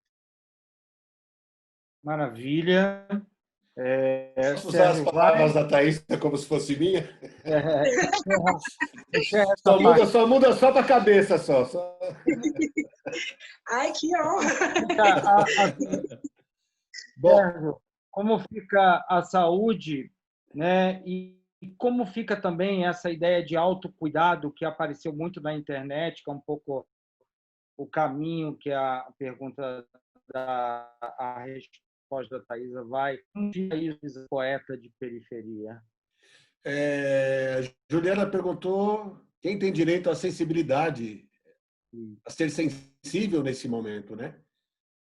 Maravilha. Posso usar as Sérgio, palavras da Thaís como se fosse minha? encerra essa parte. Só muda só para a cabeça, só. Ai, que honra! Bom, Sérgio, como fica a saúde, né? E como fica também essa ideia de autocuidado que apareceu muito na internet, que é um pouco o caminho que a pergunta a resposta da Thaisa vai. Um dia isso, poeta de periferia. Juliana perguntou quem tem direito à sensibilidade, a ser sensível nesse momento, né?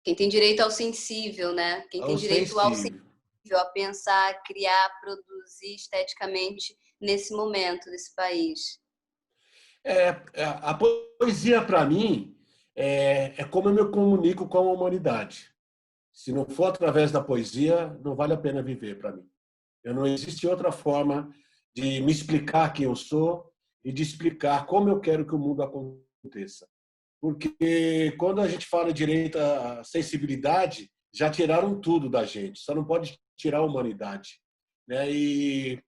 Quem tem direito ao sensível, né? Quem tem direito ao sensível, a pensar, a criar, a produzir esteticamente nesse momento desse país. A poesia, para mim, é como eu me comunico com a humanidade. Se não for através da poesia, não vale a pena viver para mim. Não existe outra forma de me explicar quem eu sou e de explicar como eu quero que o mundo aconteça. Porque quando a gente fala direito à sensibilidade, já tiraram tudo da gente, só não pode tirar a humanidade, né? E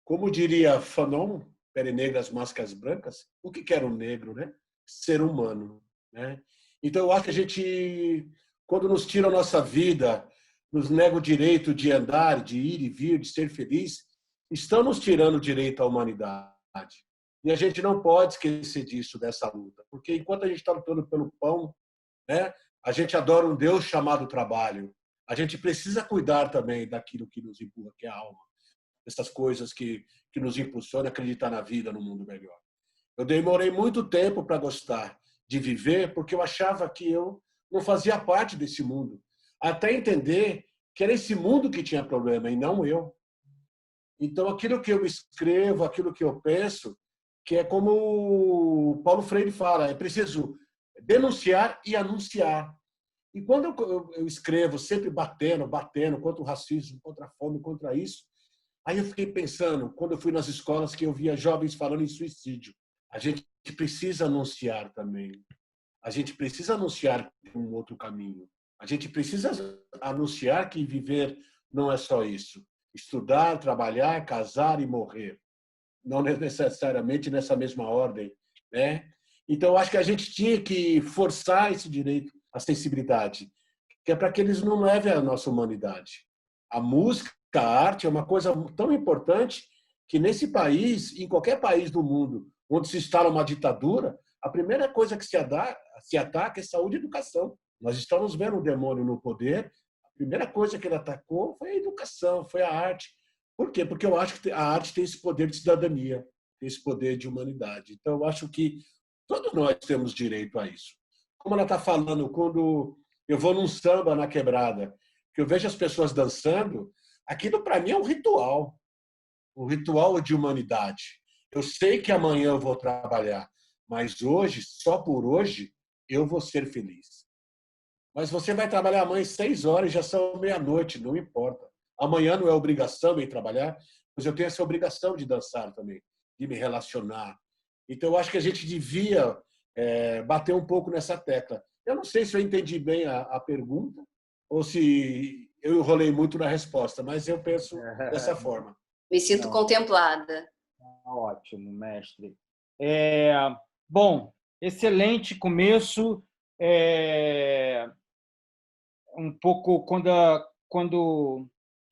como diria Fanon, Pele Negra, as Máscaras Brancas, o que era um negro, né? Ser humano, né? Então eu acho que a gente, quando nos tira a nossa vida, nos nega o direito de andar, de ir e vir, de ser feliz, estão nos tirando o direito à humanidade. E a gente não pode esquecer disso, dessa luta. Porque enquanto a gente está lutando pelo pão, né, a gente adora um Deus chamado trabalho. A gente precisa cuidar também daquilo que nos empurra, que é a alma. Essas coisas que nos impulsionam a acreditar na vida, no mundo melhor. Eu demorei muito tempo para gostar de viver, porque eu achava que eu não fazia parte desse mundo. Até entender que era esse mundo que tinha problema e não eu. Então, aquilo que eu escrevo, aquilo que eu penso, que é como o Paulo Freire fala, é preciso denunciar e anunciar. E quando eu escrevo, sempre batendo contra o racismo, contra a fome, contra isso, aí eu fiquei pensando, quando eu fui nas escolas, que eu via jovens falando em suicídio. A gente precisa anunciar também. A gente precisa anunciar um outro caminho. A gente precisa anunciar que viver não é só isso. Estudar, trabalhar, casar e morrer. Não necessariamente nessa mesma ordem, né? Então, eu acho que a gente tinha que forçar esse direito à sensibilidade, que é para que eles não levem a nossa humanidade. A música, a arte é uma coisa tão importante que nesse país, em qualquer país do mundo, onde se instala uma ditadura, a primeira coisa que se ataca é saúde e educação. Nós estamos vendo o demônio no poder, a primeira coisa que ele atacou foi a educação, foi a arte. Por quê? Porque eu acho que a arte tem esse poder de cidadania, tem esse poder de humanidade. Então, eu acho que todos nós temos direito a isso. Como ela está falando, quando eu vou num samba na quebrada, que eu vejo as pessoas dançando, aquilo para mim é um ritual de humanidade. Eu sei que amanhã eu vou trabalhar, mas hoje, só por hoje, eu vou ser feliz. Mas você vai trabalhar amanhã 6 horas, já são meia-noite, não importa. Amanhã não é obrigação em trabalhar, mas eu tenho essa obrigação de dançar também, de me relacionar. Então, eu acho que a gente devia bater um pouco nessa tecla. Eu não sei se eu entendi bem a pergunta ou se eu enrolei muito na resposta, mas eu penso dessa forma. Me sinto contemplada. Ótimo, mestre. Bom, excelente começo. Um pouco quando a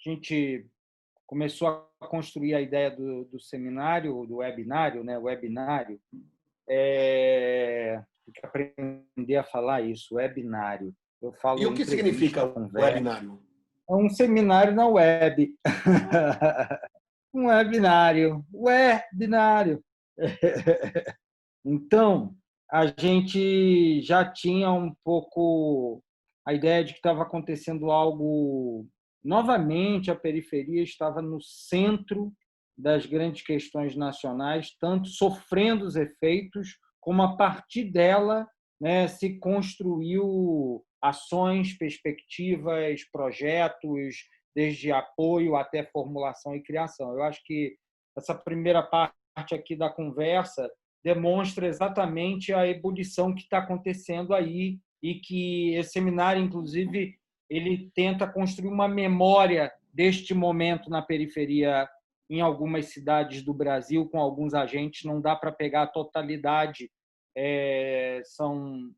gente começou a construir a ideia do seminário, do webinário, né? Webinário, tem que aprender a falar isso, webinário. Eu falo E o que significa webinário? É um seminário na web. Um webinário. Webinário. Então, a gente já tinha um pouco a ideia de que estava acontecendo algo. Novamente, a periferia estava no centro das grandes questões nacionais, tanto sofrendo os efeitos, como a partir dela, né, se construiu ações, perspectivas, projetos, desde apoio até formulação e criação. Eu acho que essa primeira parte aqui da conversa demonstra exatamente a ebulição que está acontecendo aí e que esse seminário, inclusive, ele tenta construir uma memória deste momento na periferia em algumas cidades do Brasil, com alguns agentes. Não dá para pegar a totalidade, são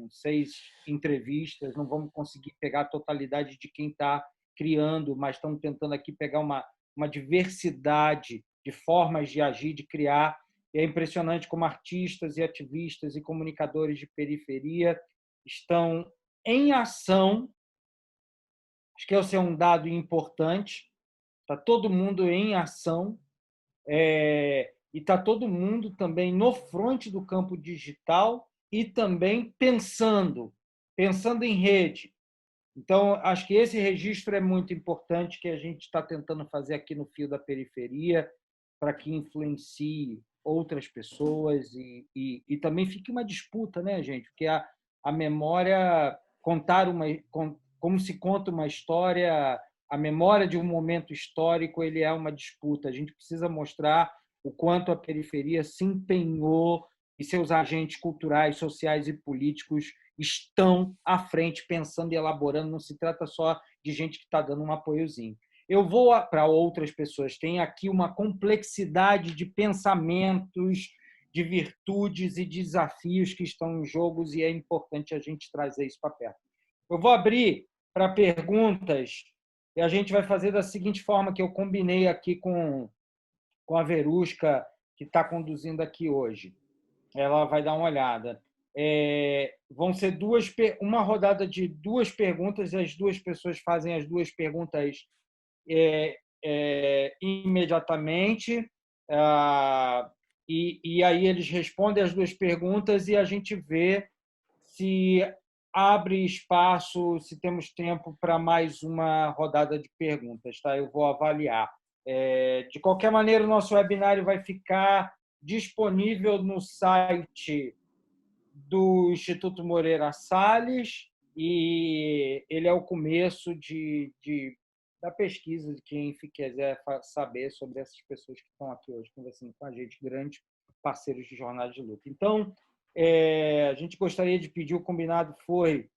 6 entrevistas, não vamos conseguir pegar a totalidade de quem está criando, mas estamos tentando aqui pegar uma diversidade de formas de agir, de criar. E é impressionante como artistas e ativistas e comunicadores de periferia estão em ação. Acho que esse é um dado importante. Está todo mundo em ação, e está todo mundo também no fronte do campo digital e também pensando em rede. Então, acho que esse registro é muito importante, que a gente está tentando fazer aqui no Fio da Periferia, para que influencie outras pessoas e também fique uma disputa, né, gente? Porque a memória, como se conta uma história, a memória de um momento histórico, ele é uma disputa. A gente precisa mostrar o quanto a periferia se empenhou e seus agentes culturais, sociais e políticos estão à frente, pensando e elaborando. Não se trata só de gente que está dando um apoiozinho. Eu vou para outras pessoas. Tem aqui uma complexidade de pensamentos, de virtudes e desafios que estão em jogo e é importante a gente trazer isso para perto. Eu vou abrir para perguntas e a gente vai fazer da seguinte forma, que eu combinei aqui com a Verusca, que está conduzindo aqui hoje. Ela vai dar uma olhada. Vão ser uma rodada de 2 perguntas, e as 2 pessoas fazem as 2 perguntas imediatamente, e aí eles respondem as 2 perguntas e a gente vê se abre espaço, se temos tempo para mais uma rodada de perguntas. Tá? Eu vou avaliar. De qualquer maneira, o nosso webinário vai ficar disponível no site do Instituto Moreira Salles, e ele é o começo da pesquisa de quem quiser saber sobre essas pessoas que estão aqui hoje conversando com a gente, grandes parceiros de jornada de luta. Então, a gente gostaria de pedir, o combinado foi,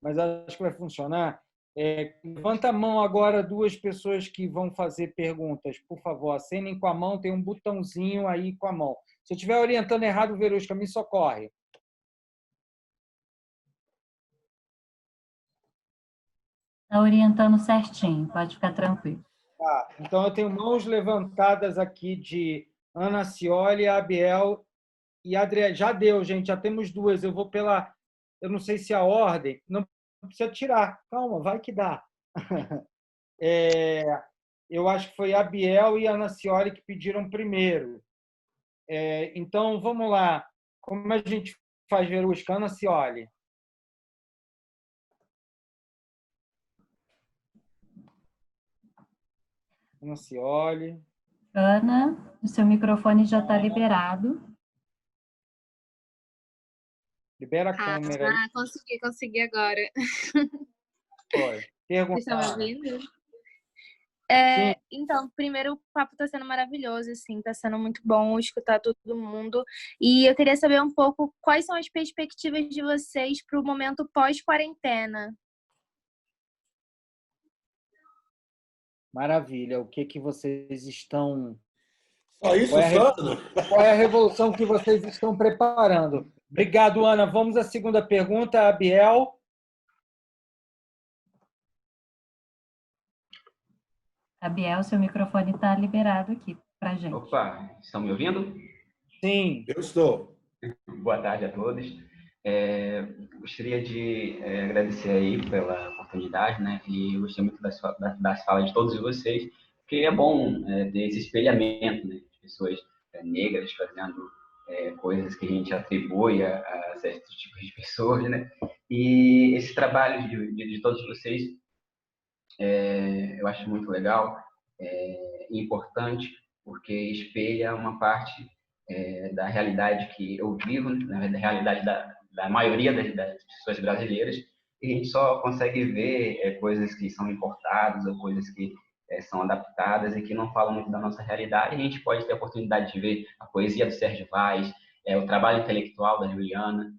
mas acho que vai funcionar. Levanta a mão agora 2 pessoas que vão fazer perguntas, por favor, acenem com a mão, tem um botãozinho aí com a mão. Se eu estiver orientando errado, Verusca, me socorre. Está orientando certinho, pode ficar tranquilo. Tá, então, eu tenho mãos levantadas aqui de Ana Cioli, Abiel e Adriana. Já deu, gente, já temos 2. Eu vou pela... Eu não sei se a ordem... Não precisa tirar. Calma, vai que dá. Eu acho que foi a Biel e a Ana Cioli que pediram primeiro. Então, vamos lá. Como a gente faz, Verusca? Ana Cioli. Ana Cioli. Ana, o seu microfone já está liberado. Libera a câmera. Consegui agora. Foi. Pergunta. Vocês estão me ouvindo? Então, primeiro, o papo está sendo maravilhoso, assim, está sendo muito bom escutar todo mundo. E eu queria saber um pouco quais são as perspectivas de vocês para o momento pós-quarentena. Maravilha. O que vocês estão... Só isso, Qual é a revolução que vocês estão preparando? Obrigado, Ana. Vamos à segunda pergunta, Abiel. Abiel, seu microfone está liberado aqui para a gente. Opa, estão me ouvindo? Sim. Eu estou. Boa tarde a todos. Gostaria de agradecer aí pela oportunidade, né? E eu gostei muito das falas de todos vocês, porque é bom ter esse espelhamento, né? De pessoas negras fazendo coisas que a gente atribui a certos tipos de pessoas, né? E esse trabalho de todos vocês eu acho muito legal e importante, porque espelha uma parte da realidade que eu vivo, né, da realidade da maioria das pessoas brasileiras, e a gente só consegue ver coisas que são importadas ou coisas que são adaptadas e que não falam muito da nossa realidade. A gente pode ter a oportunidade de ver a poesia do Sérgio Vaz, o trabalho intelectual da Juliana,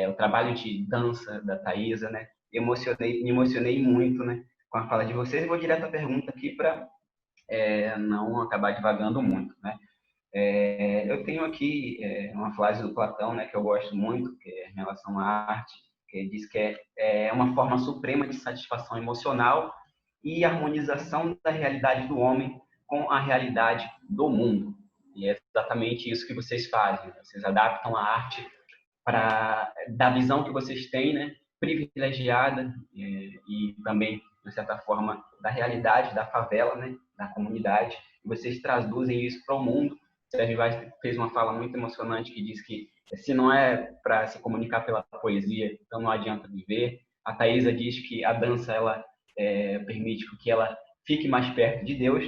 o trabalho de dança da Thaisa, né? Me emocionei muito, né, com a fala de vocês. E vou direto à pergunta aqui para não acabar divagando muito, né? Eu tenho aqui uma frase do Platão, né, que eu gosto muito, que é em relação à arte, que diz que é uma forma suprema de satisfação emocional e harmonização da realidade do homem com a realidade do mundo. E é exatamente isso que vocês fazem. Vocês adaptam a arte da visão que vocês têm, né, privilegiada e também, de certa forma, da realidade da favela, né, da comunidade. E vocês traduzem isso para o mundo. O Sérgio Vaz fez uma fala muito emocionante que diz que se não é para se comunicar pela poesia, então não adianta viver. A Thaisa diz que a dança ela permite que ela fique mais perto de Deus.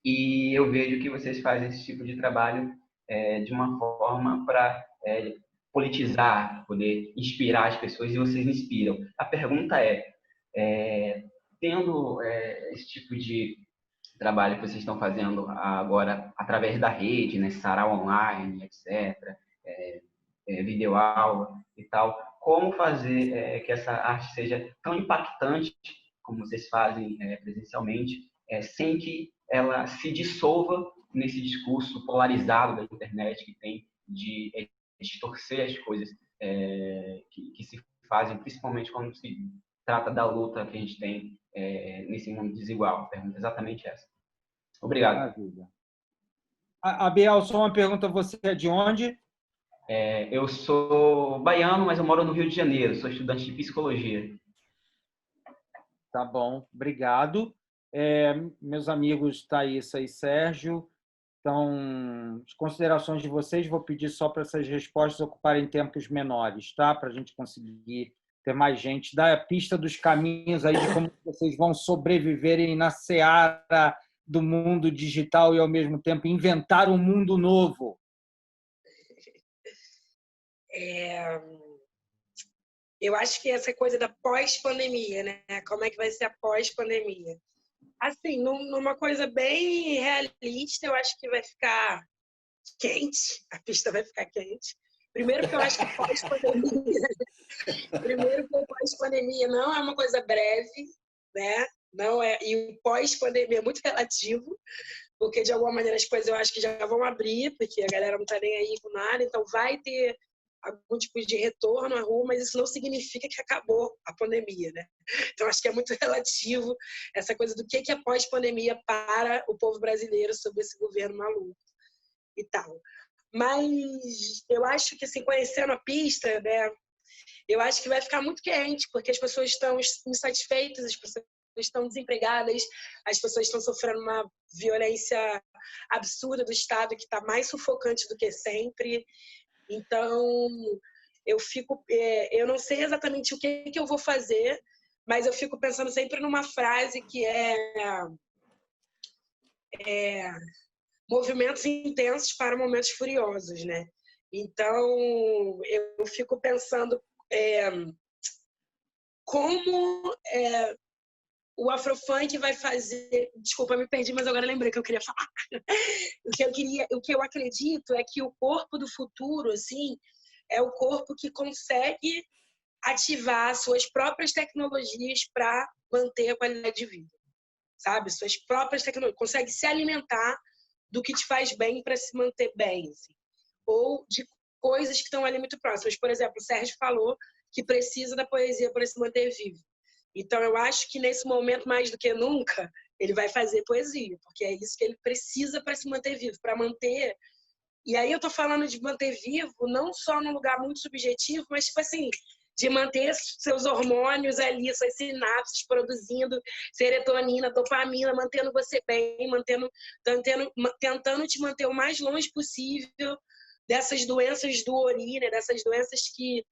E eu vejo que vocês fazem esse tipo de trabalho de uma forma para politizar, poder inspirar as pessoas, e vocês inspiram. A pergunta tendo esse tipo de trabalho que vocês estão fazendo agora através da rede, né, sarau online, etc., videoaula e tal, como fazer que essa arte seja tão impactante como vocês fazem presencialmente, sem que ela se dissolva nesse discurso polarizado da internet que tem de distorcer as coisas que se fazem, principalmente quando se trata da luta que a gente tem nesse mundo desigual. A pergunta é exatamente essa. Obrigado. Maravilha. Abiel, só uma pergunta, você é de onde? Eu sou baiano, mas eu moro no Rio de Janeiro, sou estudante de psicologia. Tá bom, obrigado. Meus amigos Thaisa e Sérgio, então, as considerações de vocês, vou pedir só para essas respostas ocuparem tempos menores, tá? Para a gente conseguir ter mais gente. Dá a pista dos caminhos aí de como vocês vão sobreviverem na seara do mundo digital e, ao mesmo tempo, inventar um mundo novo. Eu acho que essa coisa da pós-pandemia, né? Como é que vai ser a pós-pandemia? Assim, numa coisa bem realista, eu acho que vai ficar quente, a pista vai ficar quente. Primeiro que eu acho que pós-pandemia não é uma coisa breve, né? Não é, e o pós-pandemia é muito relativo, porque de alguma maneira as coisas eu acho que já vão abrir, porque a galera não tá nem aí com nada, então vai ter algum tipo de retorno à rua, mas isso não significa que acabou a pandemia, né? Então, acho que é muito relativo essa coisa do que é pós-pandemia para o povo brasileiro sob esse governo maluco e tal. Mas eu acho que, assim, conhecendo a pista, né, eu acho que vai ficar muito quente, porque as pessoas estão insatisfeitas, as pessoas estão desempregadas, as pessoas estão sofrendo uma violência absurda do Estado que está mais sufocante do que sempre. Então, eu não sei exatamente o que eu vou fazer, mas eu fico pensando sempre numa frase que movimentos intensos para momentos furiosos, né? Então, eu fico pensando como o Afrofunk vai fazer... Desculpa, me perdi, mas agora lembrei que eu queria falar. O que eu acredito é que o corpo do futuro, assim, é o corpo que consegue ativar suas próprias tecnologias para manter a qualidade de vida, sabe? Suas próprias tecnologias. Consegue se alimentar do que te faz bem para se manter bem, assim. Ou de coisas que estão ali muito próximas. Por exemplo, o Sérgio falou que precisa da poesia para se manter vivo. Então, eu acho que nesse momento, mais do que nunca, ele vai fazer poesia, porque é isso que ele precisa para se manter vivo, para manter... E aí eu tô falando de manter vivo, não só num lugar muito subjetivo, mas, tipo assim, de manter seus hormônios ali, suas sinapses produzindo serotonina, dopamina, mantendo você bem, tentando te manter o mais longe possível dessas doenças do Ori, né? Dessas doenças que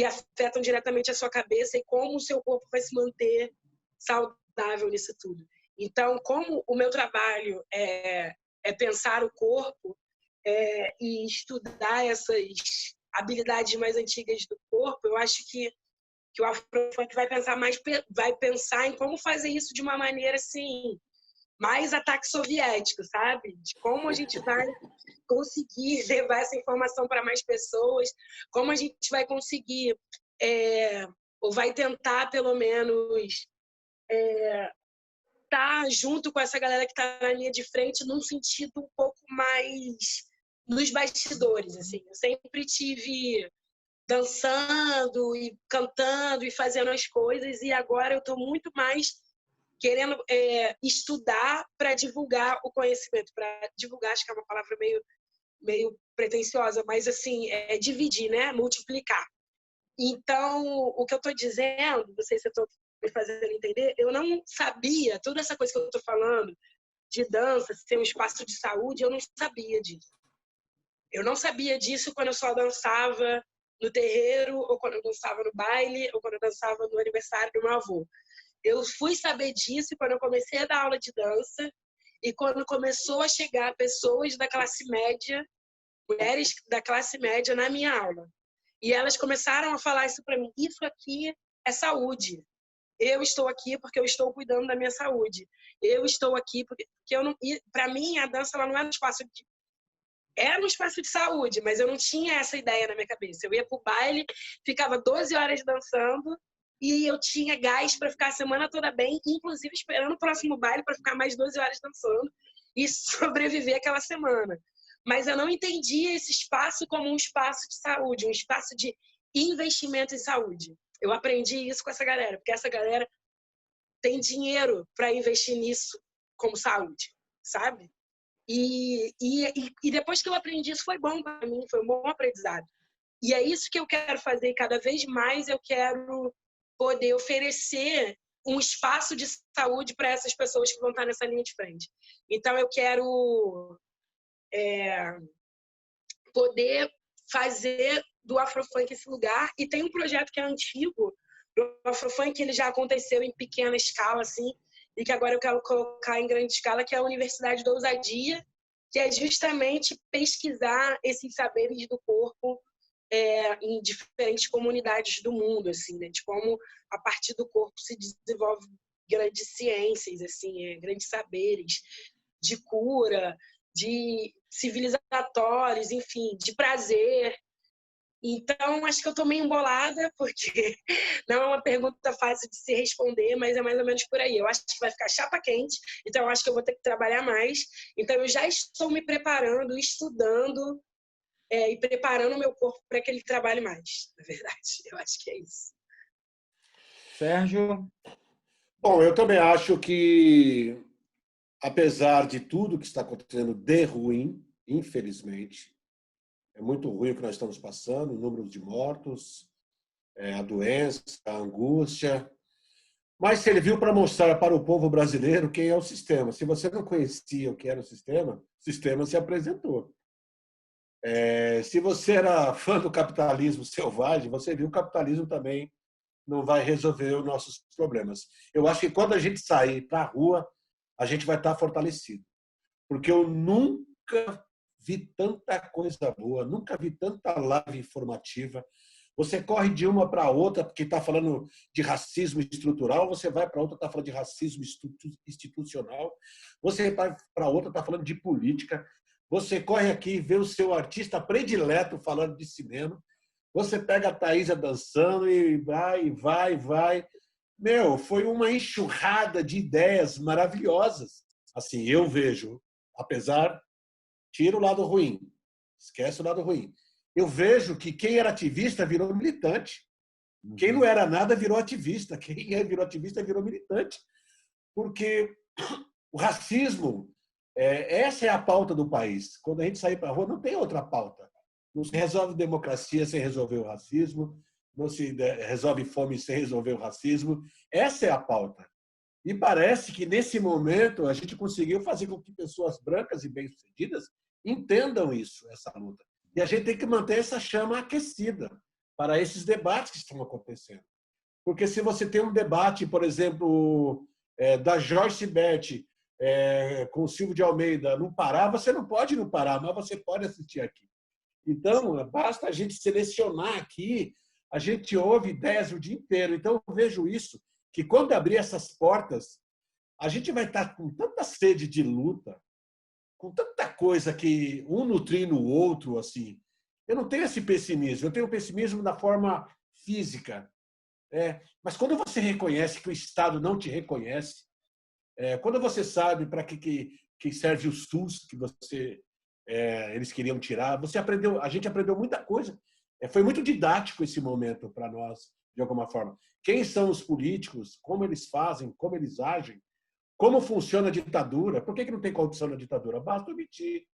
afetam diretamente a sua cabeça e como o seu corpo vai se manter saudável nisso tudo. Então, como o meu trabalho é pensar o corpo e estudar essas habilidades mais antigas do corpo, eu acho que o Afrofunk vai pensar em como fazer isso de uma maneira assim mais ataque soviético, sabe? De como a gente vai conseguir levar essa informação para mais pessoas, como a gente vai conseguir, ou vai tentar, pelo menos, estar junto com essa galera que está na linha de frente num sentido um pouco mais nos bastidores, assim. Eu sempre tive dançando e cantando e fazendo as coisas, e agora eu estou muito mais querendo estudar para divulgar o conhecimento, para divulgar, acho que é uma palavra meio pretensiosa, mas assim, dividir, né? Multiplicar. Então, o que eu estou dizendo, não sei se eu estou me fazendo entender, eu não sabia, toda essa coisa que eu estou falando, de dança, ser um espaço de saúde, eu não sabia disso. Eu não sabia disso quando eu só dançava no terreiro, ou quando eu dançava no baile, ou quando eu dançava no aniversário do meu avô. Eu fui saber disso quando eu comecei a dar aula de dança e quando começou a chegar pessoas da classe média, mulheres da classe média na minha aula. E elas começaram a falar isso para mim. Isso aqui é saúde. Eu estou aqui porque eu estou cuidando da minha saúde. Eu estou aqui porque eu não. Para mim, a dança ela não é um espaço de. Era um espaço de saúde, mas eu não tinha essa ideia na minha cabeça. Eu ia pro baile, ficava 12 horas dançando e eu tinha gás para ficar a semana toda bem, inclusive esperando o próximo baile para ficar mais 12 horas dançando e sobreviver aquela semana. Mas eu não entendia esse espaço como um espaço de saúde, um espaço de investimento em saúde. Eu aprendi isso com essa galera, porque essa galera tem dinheiro para investir nisso como saúde, sabe? E depois que eu aprendi isso, foi bom para mim, foi um bom aprendizado. E é isso que eu quero fazer, e cada vez mais eu quero poder oferecer um espaço de saúde para essas pessoas que vão estar nessa linha de frente. Então, eu quero poder fazer do Afrofunk esse lugar. E tem um projeto que é antigo, do Afrofunk, ele já aconteceu em pequena escala, assim, e que agora eu quero colocar em grande escala, que é a Universidade da Ousadia, que é justamente pesquisar esses saberes do corpo em diferentes comunidades do mundo, assim, né? De como a partir do corpo se desenvolve grandes ciências, assim, grandes saberes de cura, de civilizatórios, enfim, de prazer. Então, acho que eu estou meio embolada, porque não é uma pergunta fácil de se responder, mas é mais ou menos por aí. Eu acho que vai ficar chapa quente, então eu acho que eu vou ter que trabalhar mais. Então, eu já estou me preparando, estudando e preparando o meu corpo para que ele trabalhe mais, na verdade. Eu acho que é isso. Sérgio? Bom, eu também acho que, apesar de tudo que está acontecendo de ruim, infelizmente, é muito ruim o que nós estamos passando, o número de mortos, a doença, a angústia. Mas serviu para mostrar para o povo brasileiro quem é o sistema. Se você não conhecia o que era o sistema se apresentou. Se você era fã do capitalismo selvagem, você viu que o capitalismo também não vai resolver os nossos problemas. Eu acho que quando a gente sair para a rua, a gente vai estar fortalecido. Porque eu nunca vi tanta coisa boa, nunca vi tanta live informativa. Você corre de uma para outra, porque está falando de racismo estrutural, você vai para outra, está falando de racismo institucional, você vai para outra, está falando de política, você corre aqui e vê o seu artista predileto falando de cinema, você pega a Thaísa dançando e vai. Meu, foi uma enxurrada de ideias maravilhosas. Assim, eu vejo, apesar, tira o lado ruim, esquece o lado ruim. Eu vejo que quem era ativista virou militante. Quem não era nada virou ativista. Quem virou ativista virou militante. Porque o racismo, essa é a pauta do país. Quando a gente sair para a rua, não tem outra pauta. Não se resolve democracia sem resolver o racismo. Não se resolve fome sem resolver o racismo. Essa é a pauta. E parece que, nesse momento, a gente conseguiu fazer com que pessoas brancas e bem-sucedidas entendam isso, essa luta. E a gente tem que manter essa chama aquecida para esses debates que estão acontecendo. Porque se você tem um debate, por exemplo, da Joyce Beth com o Silvio de Almeida no Pará, você não pode ir no Pará, mas você pode assistir aqui. Então, basta a gente selecionar aqui, a gente ouve ideias o dia inteiro. Então, eu vejo isso, que quando abrir essas portas, a gente vai estar com tanta sede de luta, com tanta coisa que um nutrindo o outro, assim. Eu não tenho esse pessimismo, eu tenho pessimismo da forma física. Mas quando você reconhece que o Estado não te reconhece, quando você sabe para que serve o SUS, que eles queriam tirar, a gente aprendeu muita coisa. Foi muito didático esse momento para nós, de alguma forma. Quem são os políticos, como eles fazem, como eles agem, como funciona a ditadura. Por que não tem corrupção na ditadura? Basta omitir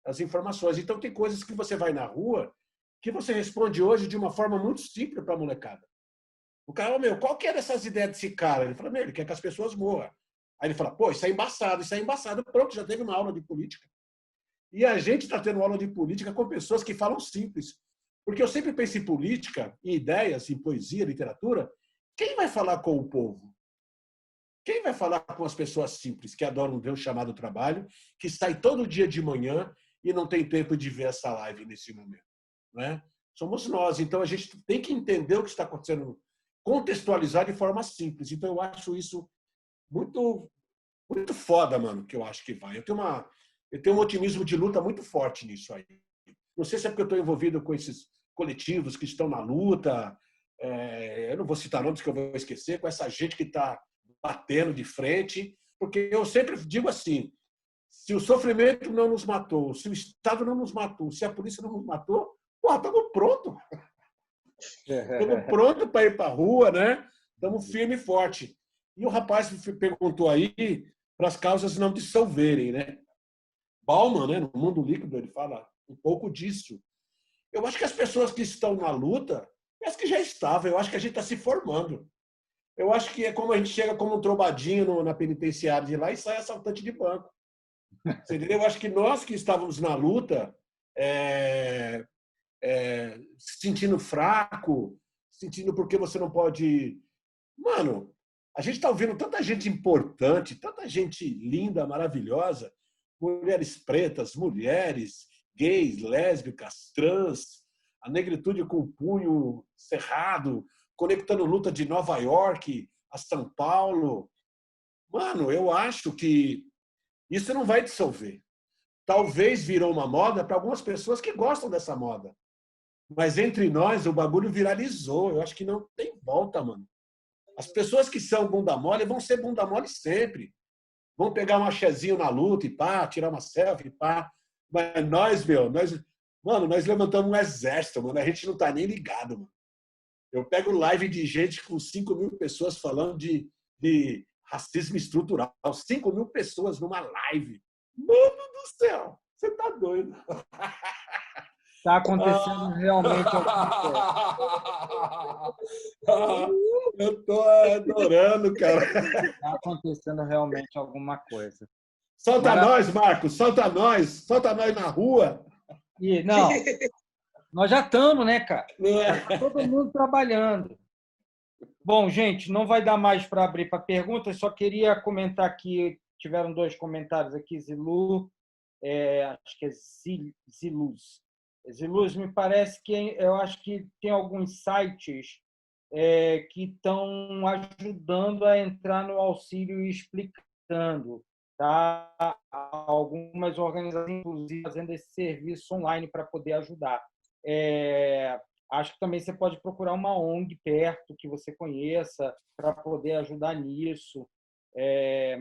as informações. Então, tem coisas que você vai na rua que você responde hoje de uma forma muito simples para a molecada. O cara, qual que é dessas ideias desse cara? Ele fala, ele quer que as pessoas morram. Aí ele fala, pô, isso é embaçado, isso é embaçado. Pronto, já teve uma aula de política. E a gente está tendo aula de política com pessoas que falam simples. Porque eu sempre penso em política, em ideias, em poesia, literatura. Quem vai falar com o povo? Quem vai falar com as pessoas simples, que adoram ver o chamado trabalho, que sai todo dia de manhã e não tem tempo de ver essa live nesse momento? Não é? Somos nós. Então, a gente tem que entender o que está acontecendo, contextualizar de forma simples. Então, eu acho isso muito, muito foda, mano, que eu acho que vai. Eu tenho um otimismo de luta muito forte nisso aí. Não sei se é porque eu estou envolvido com esses coletivos que estão na luta, eu não vou citar nomes que eu vou esquecer, com essa gente que está batendo de frente, porque eu sempre digo assim, se o sofrimento não nos matou, se o Estado não nos matou, se a polícia não nos matou, estamos prontos. Estamos prontos para ir para a rua, né? Estamos firme e forte. E o rapaz perguntou aí para as causas não dissolverem, né? Bauman, né, no Mundo Líquido, ele fala um pouco disso. Eu acho que as pessoas que estão na luta, as que já estavam, eu acho que a gente está se formando. Eu acho que é como a gente chega como um trombadinho na penitenciária de lá e sai assaltante de banco. Você entendeu? Eu acho que nós que estávamos na luta, se sentindo fraco, sentindo porque você não pode... Mano, a gente está ouvindo tanta gente importante, tanta gente linda, maravilhosa, mulheres pretas, mulheres, gays, lésbicas, trans, a negritude com o punho cerrado, conectando luta de Nova York a São Paulo. Mano, eu acho que isso não vai dissolver. Talvez virou uma moda para algumas pessoas que gostam dessa moda. Mas entre nós, o bagulho viralizou. Eu acho que não tem volta, mano. As pessoas que são bunda mole vão ser bunda mole sempre. Vão pegar um achezinho na luta e pá, tirar uma selfie e pá. Mas nós levantamos um exército, mano. A gente não tá nem ligado, mano. Eu pego live de gente com 5.000 pessoas falando de racismo estrutural. 5.000 pessoas numa live. Mano do céu, você tá doido. Está acontecendo realmente alguma coisa. Eu tô adorando, cara. Está acontecendo realmente alguma coisa. Solta nós, Marcos, solta nós na rua. E, não, nós já estamos, né, cara? Tá todo mundo trabalhando. Bom, gente, não vai dar mais para abrir para perguntas, só queria comentar aqui, tiveram 2 comentários aqui, Zilu, acho que é Ziluz. Ziluz, me parece que eu acho que tem alguns sites que estão ajudando a entrar no auxílio e explicando. Tá? Algumas organizações, inclusive, fazendo esse serviço online para poder ajudar. Acho que também você pode procurar uma ONG perto que você conheça para poder ajudar nisso.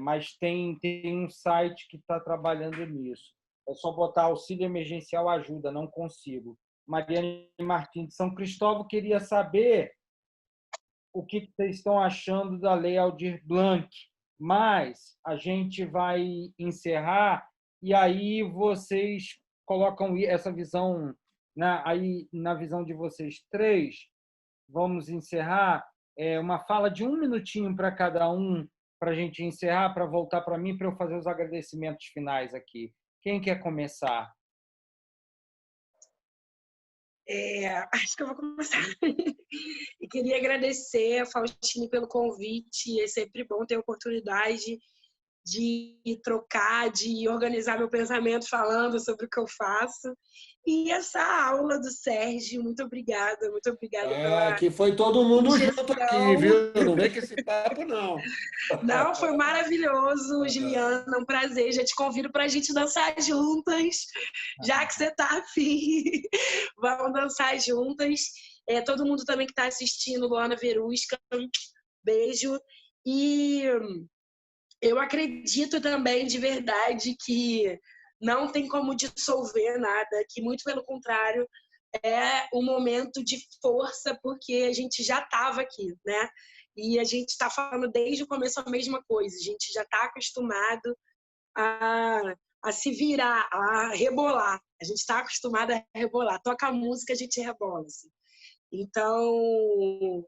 Mas tem um site que está trabalhando nisso. É só botar auxílio emergencial ajuda, não consigo. Mariane Martins de São Cristóvão queria saber o que vocês estão achando da Lei Aldir Blanc, mas a gente vai encerrar e aí vocês colocam essa visão aí na visão de vocês 3. Vamos encerrar. Uma fala de 1 minutinho para cada um, para a gente encerrar, para voltar para mim, para eu fazer os agradecimentos finais aqui. Quem quer começar? Acho que eu vou começar. E queria agradecer a Faustine pelo convite. É sempre bom ter a oportunidade de trocar, de organizar meu pensamento falando sobre o que eu faço. E essa aula do Sérgio, muito obrigada pela Que foi todo mundo junto aqui, injeção. viu? Não vem com esse papo, não. Não, foi maravilhoso, Juliana, um prazer. Já te convido para a gente dançar juntas, já que você está afim. Vamos dançar juntas. Todo mundo também que está assistindo, Luana Verusca, beijo. E eu acredito também, de verdade, que não tem como dissolver nada, que muito pelo contrário, é um momento de força, porque a gente já estava aqui, né? E a gente está falando desde o começo a mesma coisa. A gente já está acostumado a se virar, a rebolar. A gente está acostumado a rebolar. Toca a música, a gente rebola. Assim. Então,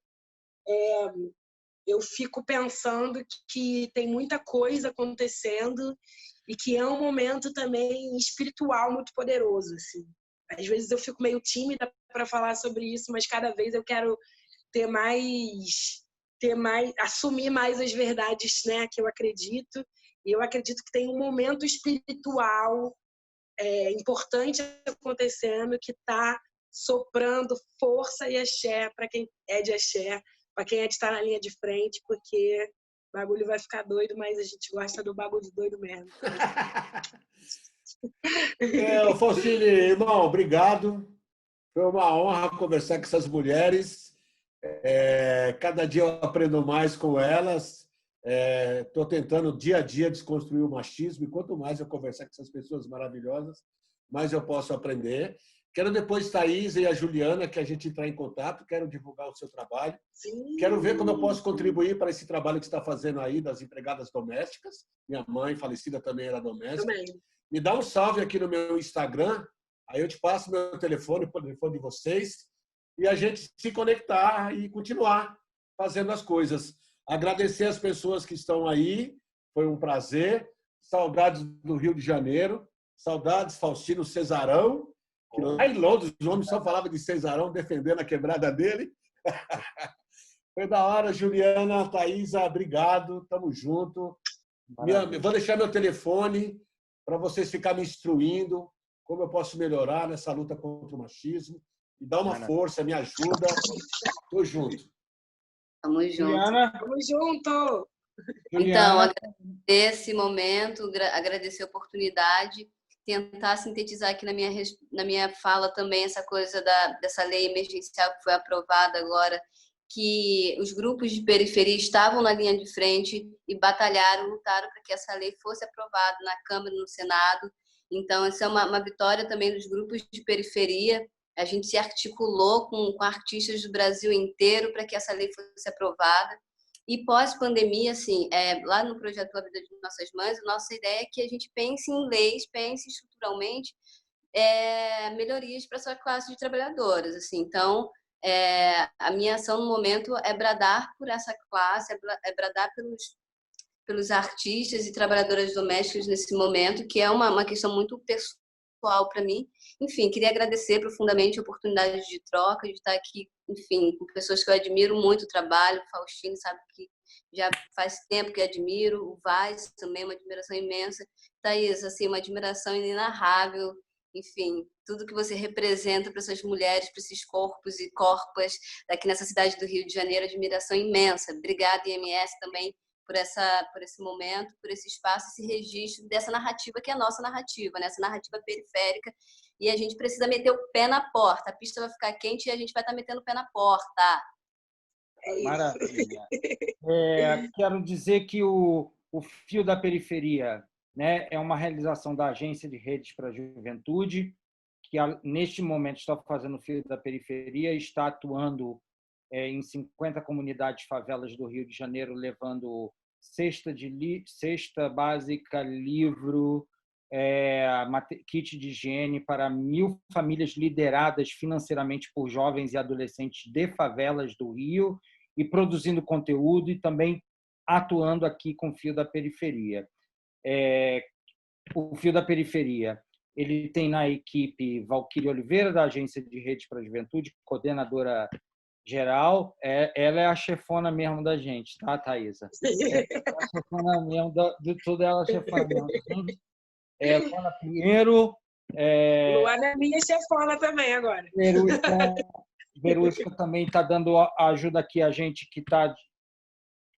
eu fico pensando que tem muita coisa acontecendo e que é um momento também espiritual muito poderoso. Assim. Às vezes eu fico meio tímida para falar sobre isso, mas cada vez eu quero assumir mais as verdades, né, que eu acredito. E eu acredito que tem um momento espiritual importante acontecendo que está soprando força e axé para quem é de axé, para quem é de estar na linha de frente, porque o bagulho vai ficar doido, mas a gente gosta do bagulho doido mesmo. Faustine, irmão, obrigado. Foi uma honra conversar com essas mulheres. Cada dia eu aprendo mais com elas. Estou tentando dia a dia desconstruir o machismo e quanto mais eu conversar com essas pessoas maravilhosas, mais eu posso aprender. Quero depois, Thaís e a Juliana, que a gente entrar em contato. Quero divulgar o seu trabalho. Sim. Quero ver como eu posso contribuir para esse trabalho que você está fazendo aí das empregadas domésticas. Minha mãe, falecida, também era doméstica. Também. Me dá um salve aqui no meu Instagram. Aí eu te passo meu telefone, o telefone de vocês, e a gente se conectar e continuar fazendo as coisas. Agradecer as pessoas que estão aí. Foi um prazer. Saudades do Rio de Janeiro. Saudades, Faustino Cesarão. Que lá em Londres, os homens só falavam de Cesarão, defendendo a quebrada dele. Foi da hora, Juliana, Thaísa, obrigado, tamo junto. Vou deixar meu telefone para vocês ficarem me instruindo como eu posso melhorar nessa luta contra o machismo. Me dá uma força, me ajuda. Tô junto. Tamo junto. Juliana? Tamo junto! Então, agradecer esse momento, agradecer a oportunidade, tentar sintetizar aqui na minha fala também essa coisa dessa lei emergencial que foi aprovada agora, que os grupos de periferia estavam na linha de frente e batalharam, lutaram para que essa lei fosse aprovada na Câmara e no Senado. Então, essa é uma vitória também dos grupos de periferia. A gente se articulou com artistas do Brasil inteiro para que essa lei fosse aprovada. E pós-pandemia, assim, lá no projeto A Vida de Nossas Mães, a nossa ideia é que a gente pense em leis, pense estruturalmente melhorias para essa classe de trabalhadoras. Assim. Então, a minha ação no momento é bradar por essa classe, é bradar pelos artistas e trabalhadoras domésticas nesse momento, que é uma questão muito pessoal para mim. Enfim, queria agradecer profundamente a oportunidade de troca, de estar aqui, enfim, com pessoas que eu admiro muito o trabalho. O Faustino sabe que já faz tempo que admiro, o Vaz também, uma admiração imensa. Thaís, assim, uma admiração inenarrável. Enfim, tudo que você representa para essas mulheres, para esses corpos e corpas daqui nessa cidade do Rio de Janeiro, admiração imensa. Obrigada, IMS, também por esse momento, por esse espaço, esse registro dessa narrativa que é a nossa narrativa, né? Essa narrativa periférica. E a gente precisa meter o pé na porta. A pista vai ficar quente e a gente vai estar metendo o pé na porta. É isso. Maravilha. Quero dizer que o Fio da Periferia, né, é uma realização da Agência de Redes para a Juventude, que neste momento está fazendo o Fio da Periferia, está atuando em 50 comunidades favelas do Rio de Janeiro, levando cesta básica, livro, kit de higiene para 1.000 famílias lideradas financeiramente por jovens e adolescentes de favelas do Rio, e produzindo conteúdo e também atuando aqui com o Fio da Periferia. O Fio da Periferia, ele tem na equipe Valquíria Oliveira, da Agência de Redes para a Juventude, coordenadora geral. Ela é a chefona mesmo da gente, tá, Thaisa? É a chefona mesmo de tudo, ela é a chefona mesmo da gente. Luana Pinheiro, Luana é minha chefona também agora. Verusca também está dando ajuda aqui a gente que está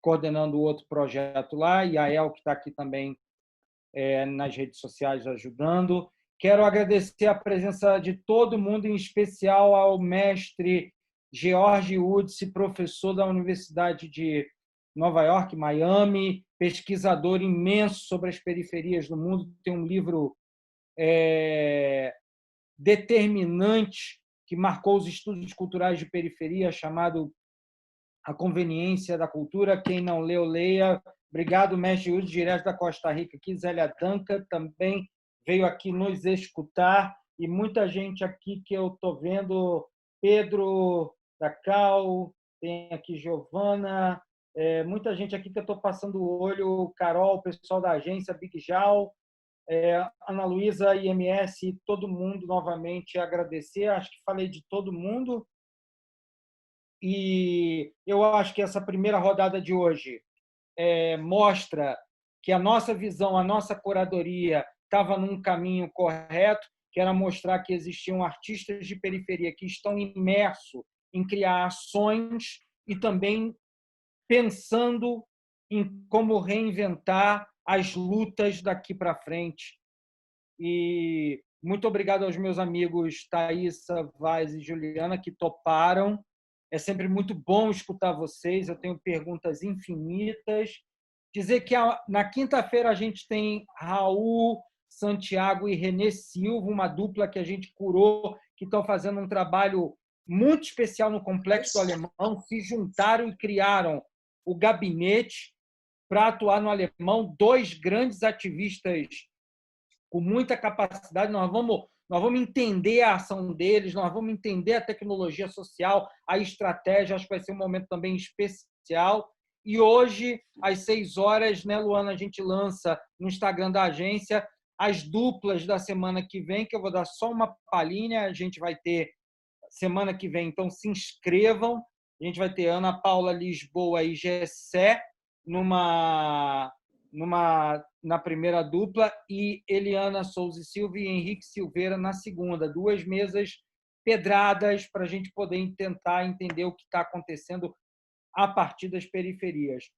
coordenando o outro projeto lá, e a El, que está aqui também nas redes sociais ajudando. Quero agradecer a presença de todo mundo, em especial ao mestre George Woods, professor da Universidade de Nova York, Miami, pesquisador imenso sobre as periferias do mundo. Tem um livro determinante que marcou os estudos culturais de periferia, chamado A Conveniência da Cultura. Quem não leu, leia. Obrigado, mestre Woods, direto da Costa Rica. Aqui, Zélia Danca também veio aqui nos escutar, e muita gente aqui que eu estou vendo, Pedro da Cal, tem aqui Giovana, muita gente aqui que eu estou passando o olho, Carol, o pessoal da agência, Big Jal, Ana Luísa, IMS, todo mundo novamente agradecer. Acho que falei de todo mundo. E eu acho que essa primeira rodada de hoje mostra que a nossa visão, a nossa curadoria estava num caminho correto, que era mostrar que existiam artistas de periferia que estão imersos em criar ações e também pensando em como reinventar as lutas daqui para frente. E muito obrigado aos meus amigos Thaisa, Vaz e Juliana, que toparam. É sempre muito bom escutar vocês, eu tenho perguntas infinitas. Dizer que na quinta-feira a gente tem Raul, Santiago e Renê Silva, uma dupla que a gente curou, que estão fazendo um trabalho muito especial no Complexo do Alemão, se juntaram e criaram o gabinete para atuar no Alemão, 2 grandes ativistas com muita capacidade. Nós vamos entender a ação deles, nós vamos entender a tecnologia social, a estratégia. Acho que vai ser um momento também especial. E hoje, às 6h, né, Luana, a gente lança no Instagram da agência as duplas da semana que vem, que eu vou dar só uma palhinha. A gente vai ter semana que vem, então se inscrevam. A gente vai ter Ana Paula Lisboa e Gessé na primeira dupla, e Eliana Souza e Silva e Henrique Silveira na segunda. 2 mesas pedradas para a gente poder tentar entender o que está acontecendo a partir das periferias.